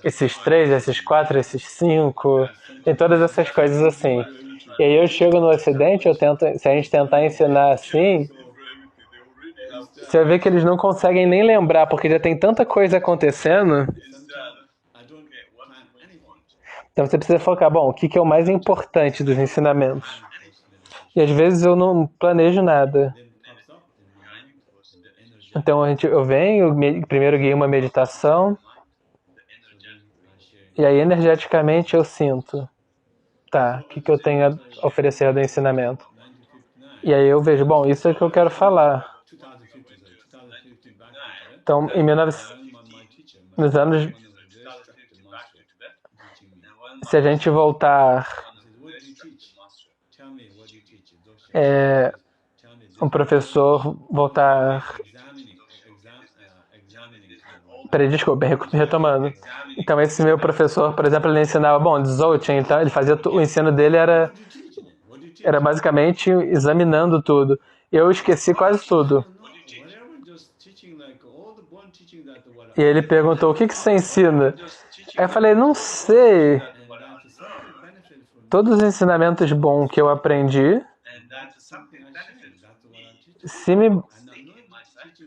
Esses 3, esses 4, esses 5, tem todas essas coisas assim. E aí eu chego no Ocidente, se a gente tentar ensinar assim, você vê que eles não conseguem nem lembrar, porque já tem tanta coisa acontecendo. Então você precisa focar, bom, o que é o mais importante dos ensinamentos? E às vezes eu não planejo nada. Então eu venho, primeiro guio uma meditação, e aí energeticamente eu sinto, tá, o que eu tenho a oferecer do ensinamento? E aí eu vejo, bom, isso é o que eu quero falar. Então, nos anos, se a gente voltar, um professor voltar... Peraí, desculpa, retomando. Então, esse meu professor, por exemplo, ele ensinava, bom, Dzogchen, então ele fazia, o ensino dele era basicamente examinando tudo. Eu esqueci quase tudo. E ele perguntou, o que você ensina? Aí eu falei, não sei. Todos os ensinamentos bons que eu aprendi,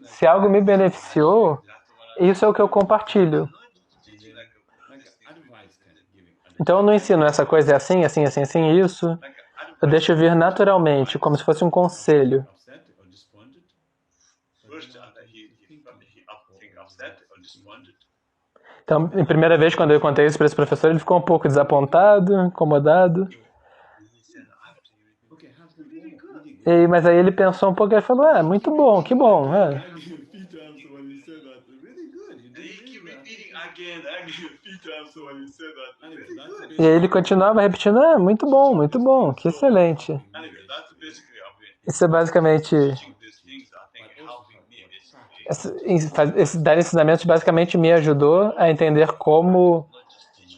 se algo me beneficiou, isso é o que eu compartilho. Então eu não ensino essa coisa é assim, assim, assim, assim, isso. Eu deixo vir naturalmente, como se fosse um conselho. Então, em primeira vez, quando eu contei isso para esse professor, ele ficou um pouco desapontado, incomodado. Mas aí ele pensou um pouco e falou, muito bom, que bom. E aí ele continuava repetindo, muito bom, que excelente. Isso é basicamente... Esse dar ensinamentos basicamente me ajudou a entender como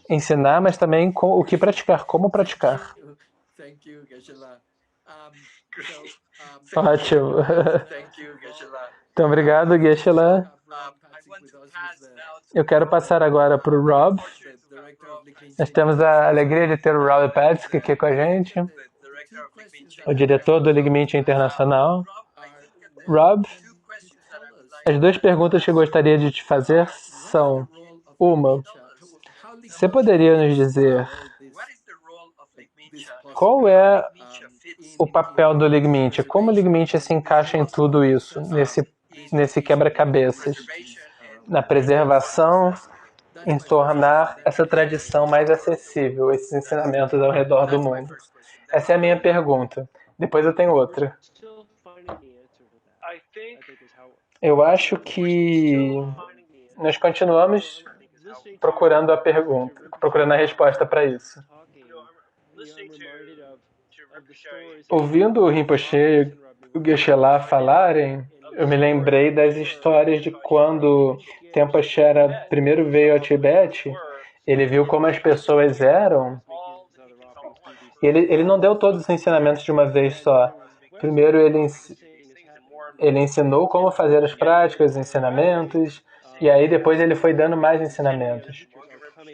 ensinar, mas também o que praticar, como praticar. Ótimo. Então, obrigado, Geshe-la. Eu quero passar agora para o Rob. Nós temos a alegria de ter o Rob Patsky aqui com a gente, o diretor do Ligmint Internacional. Rob, as 2 perguntas que eu gostaria de te fazer são: uma, você poderia nos dizer qual é o papel do Ligmint? Como o Ligmint se encaixa em tudo isso, nesse quebra-cabeças? Na preservação, em tornar essa tradição mais acessível, esses ensinamentos ao redor do mundo. Essa é a minha pergunta. Depois eu tenho outra. Eu acho que nós continuamos procurando a pergunta, procurando a resposta para isso. Ouvindo o Rinpoche e o Geshe-la falarem, eu me lembrei das histórias de quando Tempa Chera primeiro veio ao Tibete, ele viu como as pessoas eram, e ele não deu todos os ensinamentos de uma vez só. Primeiro ele ensinou como fazer as práticas, os ensinamentos, e aí depois ele foi dando mais ensinamentos.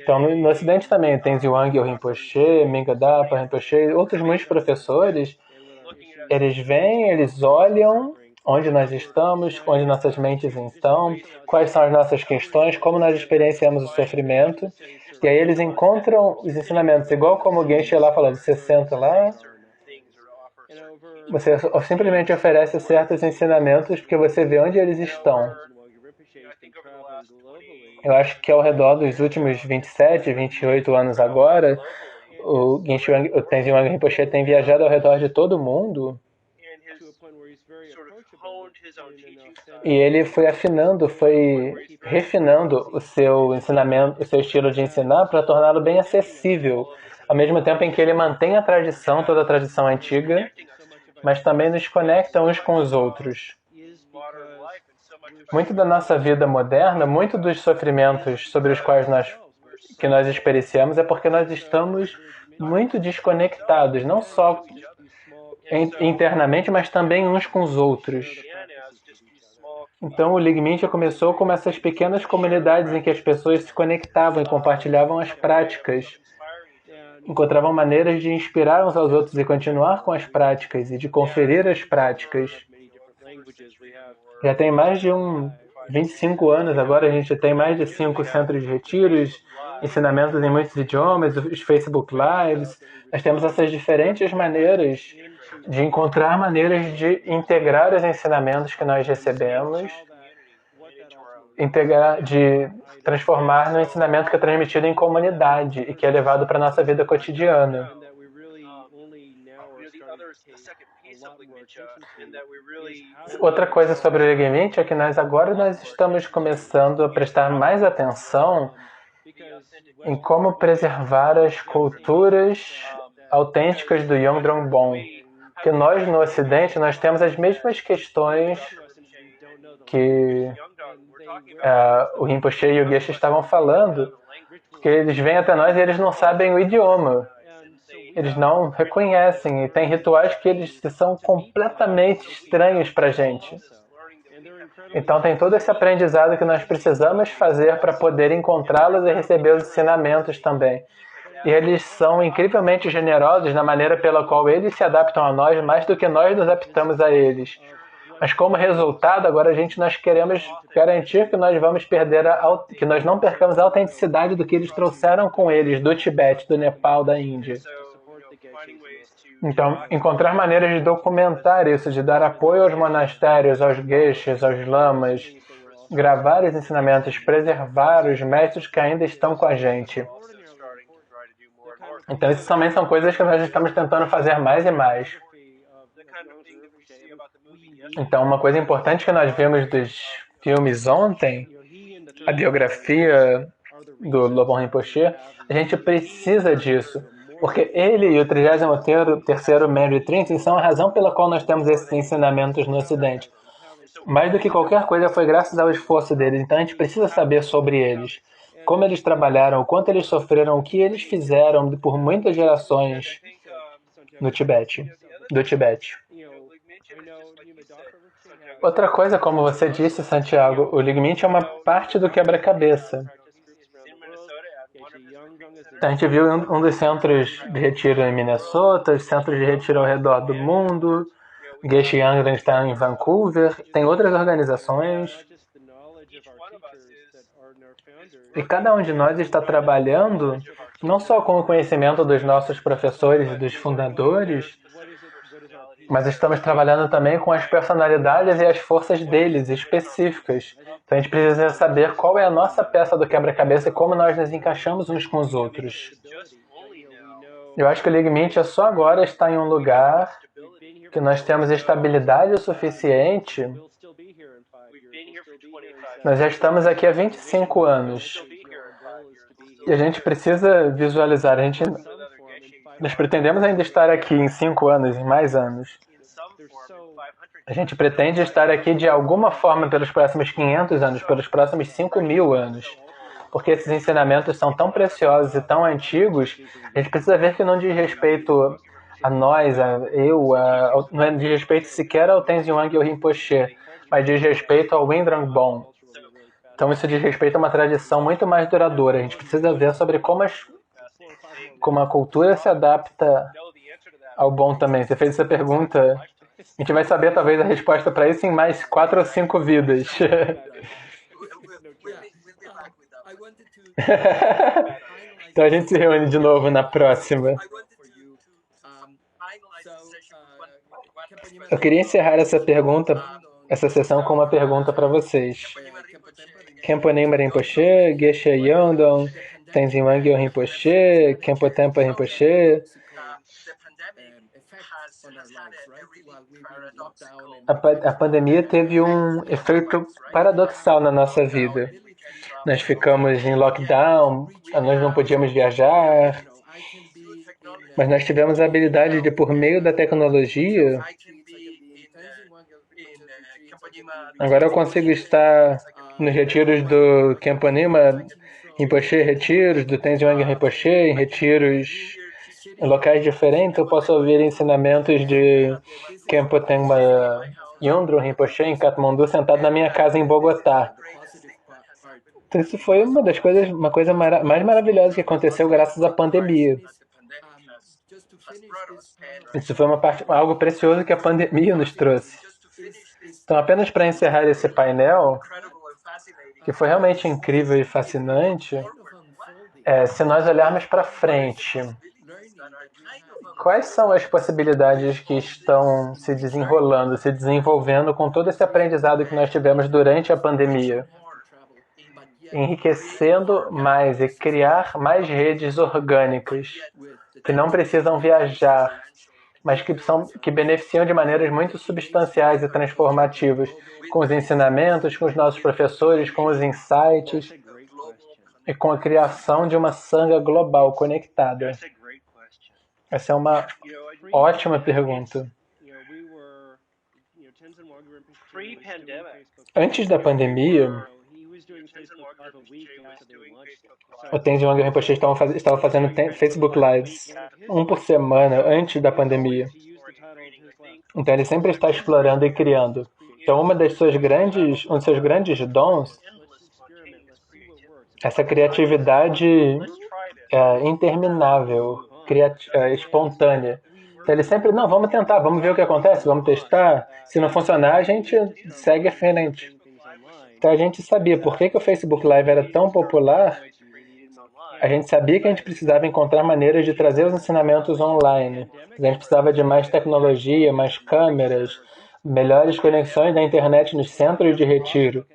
Então, no Ocidente também tem Zhuangzi Rinpoche, Mingadapa Rinpoche, outros muitos professores. Eles vêm, eles olham onde nós estamos, onde nossas mentes estão, quais são as nossas questões, como nós experienciamos o sofrimento, e aí eles encontram os ensinamentos, igual como o Geshe lá falou, você senta lá, você simplesmente oferece certos ensinamentos porque você vê onde eles estão. Eu acho que ao redor dos últimos 27, 28 anos agora, o Tenzin Wangyal Rinpoche tem viajado ao redor de todo mundo e ele foi afinando, foi refinando o seu ensinamento, o seu estilo de ensinar para torná-lo bem acessível, ao mesmo tempo em que ele mantém a tradição, toda a tradição antiga, mas também nos conecta uns com os outros. Muito da nossa vida moderna, muito dos sofrimentos sobre os quais que nós experienciamos é porque nós estamos muito desconectados, não só internamente, mas também uns com os outros. Então o Ligmintia começou como essas pequenas comunidades em que as pessoas se conectavam e compartilhavam as práticas, encontravam maneiras de inspirar uns aos outros e continuar com as práticas e de conferir as práticas. Já tem mais de 25 anos agora, a gente tem mais de 5 centros de retiros, ensinamentos em muitos idiomas, os Facebook Lives. Nós temos essas diferentes maneiras de encontrar maneiras de integrar os ensinamentos que nós recebemos, de transformar no ensinamento que é transmitido em comunidade e que é levado para a nossa vida cotidiana. Outra coisa sobre o Ligmintia é que nós estamos começando a prestar mais atenção em como preservar as culturas autênticas do Yongdrung Bon. Que nós, no Ocidente, nós temos as mesmas questões que o Rinpoche e o Geshe estavam falando, que eles vêm até nós e eles não sabem o idioma. Eles não reconhecem e tem rituais que são completamente estranhos para a gente. Então tem todo esse aprendizado que nós precisamos fazer para poder encontrá-los e receber os ensinamentos também. E eles são incrivelmente generosos na maneira pela qual eles se adaptam a nós mais do que nós nos adaptamos a eles. Mas como resultado, agora nós queremos garantir que nós vamos que nós não percamos a autenticidade do que eles trouxeram com eles do Tibete, do Nepal, da Índia. Então, encontrar maneiras de documentar isso, de dar apoio aos monastérios, aos geshes, aos lamas, gravar os ensinamentos, preservar os mestres que ainda estão com a gente. Então, isso também são coisas que nós estamos tentando fazer mais e mais. Então, uma coisa importante que nós vimos dos filmes ontem, a biografia do Lobon Rinpoche, a gente precisa disso. Porque ele e o 33º Manri Trinity são a razão pela qual nós temos esses ensinamentos no Ocidente. Mais do que qualquer coisa foi graças ao esforço deles. Então a gente precisa saber sobre eles. Como eles trabalharam, o quanto eles sofreram, o que eles fizeram por muitas gerações do Tibete. Outra coisa, como você disse, Santiago, o Ligmintia é uma parte do quebra-cabeça. A gente viu um dos centros de retiro em Minnesota, os centros de retiro ao redor do mundo, Geshe Yangdrung está em Vancouver, tem outras organizações. E cada um de nós está trabalhando não só com o conhecimento dos nossos professores e dos fundadores, mas estamos trabalhando também com as personalidades e as forças deles específicas. Então a gente precisa saber qual é a nossa peça do quebra-cabeça e como nós nos encaixamos uns com os outros. Eu acho que o Ligmintia só agora está em um lugar que nós temos estabilidade o suficiente. Nós já estamos aqui há 25 anos. E a gente precisa visualizar. Nós pretendemos ainda estar aqui em 5 anos, em mais anos. A gente pretende estar aqui de alguma forma pelos próximos 500 anos, pelos próximos 5.000 anos. Porque esses ensinamentos são tão preciosos e tão antigos, a gente precisa ver que não diz respeito a nós, não diz respeito sequer ao Tenzin Wangyal Rinpoche, mas diz respeito ao Yingdrung Bon. Então isso diz respeito a uma tradição muito mais duradoura. A gente precisa ver sobre como a cultura se adapta ao bom também. Você fez essa pergunta, a gente vai saber talvez a resposta para isso em mais 4 ou 5 vidas. Então a gente se reúne de novo na próxima. Eu queria encerrar essa sessão com uma pergunta para vocês. Khenpo Nyingma Rinpoche, Geshe Yongdong, Tenzin Wangyal Rinpoche, Khenpo Tempa Rinpoche. A pandemia teve um efeito paradoxal na nossa vida. Nós ficamos em lockdown, nós não podíamos viajar, mas nós tivemos a habilidade de, por meio da tecnologia, Agora eu consigo estar nos retiros do Kempo-Nima Rinpoche, retiros do Tenzin Wangyal Rinpoche, em retiros em locais diferentes. Eu posso ouvir ensinamentos de Kempo Tenma Yondro Rinpoche em Katmandu, sentado na minha casa em Bogotá. Então, isso foi uma coisa mais maravilhosa que aconteceu graças à pandemia. Isso foi algo precioso que a pandemia nos trouxe. Então, apenas para encerrar esse painel, que foi realmente incrível e fascinante, se nós olharmos para frente, quais são as possibilidades que estão se desenrolando, se desenvolvendo com todo esse aprendizado que nós tivemos durante a pandemia? Enriquecendo mais e criar mais redes orgânicas que não precisam viajar, mas que beneficiam de maneiras muito substanciais e transformativas, com os ensinamentos, com os nossos professores, com os insights e com a criação de uma sangha global conectada. Essa é uma ótima pergunta. Antes da pandemia, o Tenzin Wangyal Rinpoche estava fazendo Facebook Lives, um por semana, antes da pandemia. Então ele sempre está explorando e criando. Então um dos seus grandes dons, essa criatividade interminável, espontânea. Então ele sempre, não, vamos tentar, vamos ver o que acontece, vamos testar. Se não funcionar, a gente segue a frente. Então a gente sabia por que o Facebook Live era tão popular. A gente sabia que a gente precisava encontrar maneiras de trazer os ensinamentos online. A gente precisava de mais tecnologia, mais câmeras, melhores conexões da internet nos centros de retiro.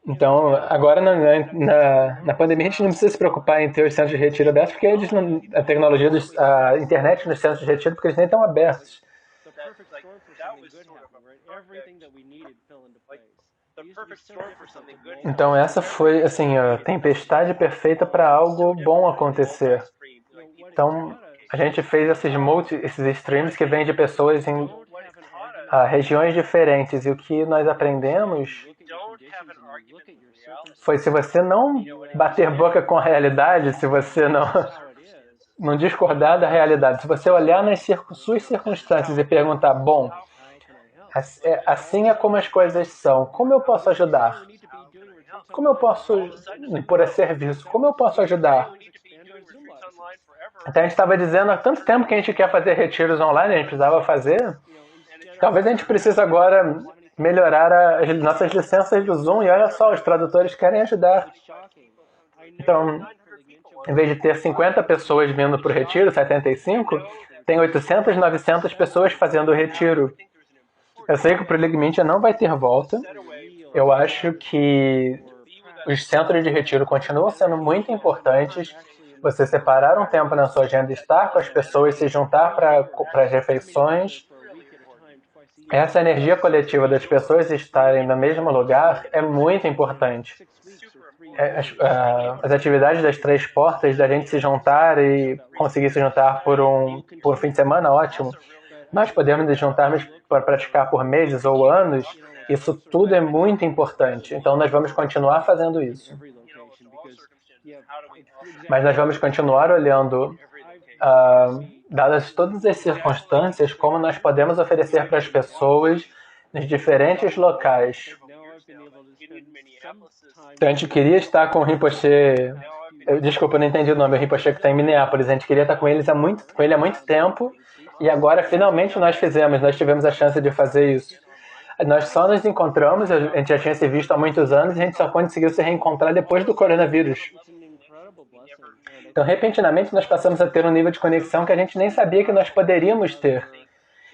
Então, agora na pandemia a gente não precisa se preocupar em ter os centros de retiro abertos, porque a internet nos centros de retiro, porque eles nem estão abertos. Então essa foi assim, a tempestade perfeita para algo bom acontecer. Então a gente fez esses streams que vêm de pessoas em regiões diferentes, e o que nós aprendemos foi: se você não bater boca com a realidade, se você não discordar da realidade, se você olhar nas suas circunstâncias e perguntar, bom, assim é como as coisas são, como eu posso ajudar? Como eu posso me pôr a serviço? Como eu posso ajudar? Então a gente estava dizendo há tanto tempo que a gente quer fazer retiros online, a gente precisava fazer. Talvez a gente precise agora melhorar as nossas licenças do Zoom, e olha só, os tradutores querem ajudar. Então, em vez de ter 50 pessoas vindo para o retiro, 75, tem 800, 900 pessoas fazendo o retiro. Eu sei que o Proligmintia não vai ter volta. Eu acho que os centros de retiro continuam sendo muito importantes. Você separar um tempo na sua agenda, estar com as pessoas, se juntar para as refeições. Essa energia coletiva das pessoas estarem no mesmo lugar é muito importante. As atividades das 3 portas, da gente se juntar e conseguir se juntar por um fim de semana, ótimo. Nós podemos nos juntar para praticar por meses ou anos. Isso tudo é muito importante. Então nós vamos continuar fazendo isso. Mas nós vamos continuar olhando, dadas todas as circunstâncias, como nós podemos oferecer para as pessoas nos diferentes locais. Então a gente queria estar com o Rinpoche, desculpa, eu não entendi o nome, o Rinpoche que está em Minneapolis. A gente queria estar com ele há muito tempo, e agora finalmente nós tivemos a chance de fazer isso. Nós só nos encontramos, a gente já tinha se visto há muitos anos, e a gente só conseguiu se reencontrar depois do coronavírus. Então, repentinamente, nós passamos a ter um nível de conexão que a gente nem sabia que nós poderíamos ter.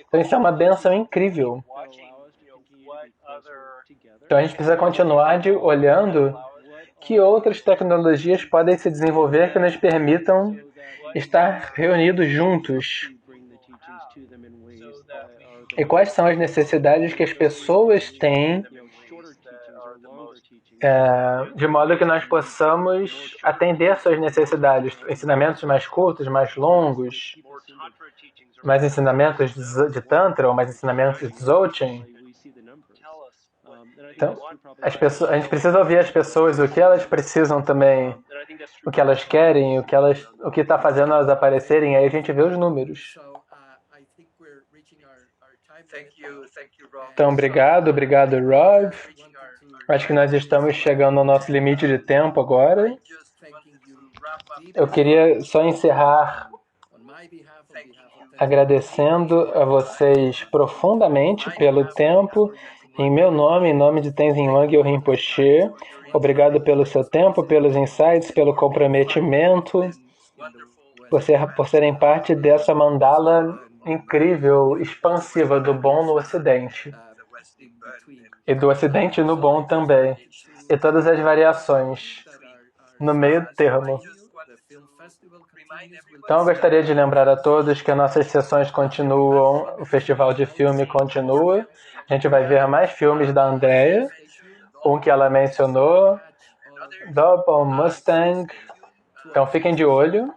Então, isso é uma bênção incrível. Então, a gente precisa continuar olhando que outras tecnologias podem se desenvolver que nos permitam estar reunidos juntos. E quais são as necessidades que as pessoas têm, de modo que nós possamos atender às suas necessidades. Ensinamentos mais curtos, mais longos, mais ensinamentos de Tantra ou mais ensinamentos de Dzogchen. Então, a gente precisa ouvir as pessoas, o que elas precisam também, o que elas querem, o que está fazendo elas aparecerem, aí a gente vê os números. Então, obrigado, Rob. Acho que nós estamos chegando ao nosso limite de tempo agora. Eu queria só encerrar agradecendo a vocês profundamente pelo tempo, em meu nome, em nome de Tenzin Wangyal Rinpoche. Obrigado pelo seu tempo, pelos insights, pelo comprometimento, por serem parte dessa mandala incrível, expansiva do bom no Ocidente. E do Ocidente no bom também. E todas as variações no meio termo. Então eu gostaria de lembrar a todos que as nossas sessões continuam, o festival de filme continua. A gente vai ver mais filmes da Andrea, um que ela mencionou, Double Mustang. Então fiquem de olho.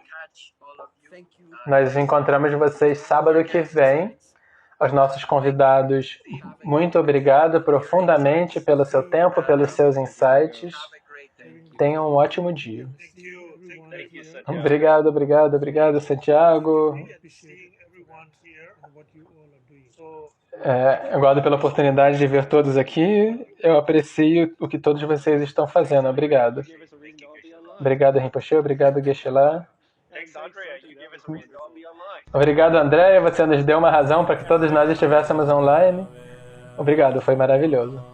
Nós encontramos vocês sábado que vem. Aos nossos convidados, muito obrigado profundamente pelo seu tempo, pelos seus insights. Tenham um ótimo dia. Obrigado, Santiago. Eu gosto pela oportunidade de ver todos aqui. Eu aprecio o que todos vocês estão fazendo. Obrigado. Obrigado, Rinpoche. Obrigado, Geshe-la. Obrigado, Andréia. Você nos deu uma razão para que todos nós estivéssemos online. Obrigado, foi maravilhoso.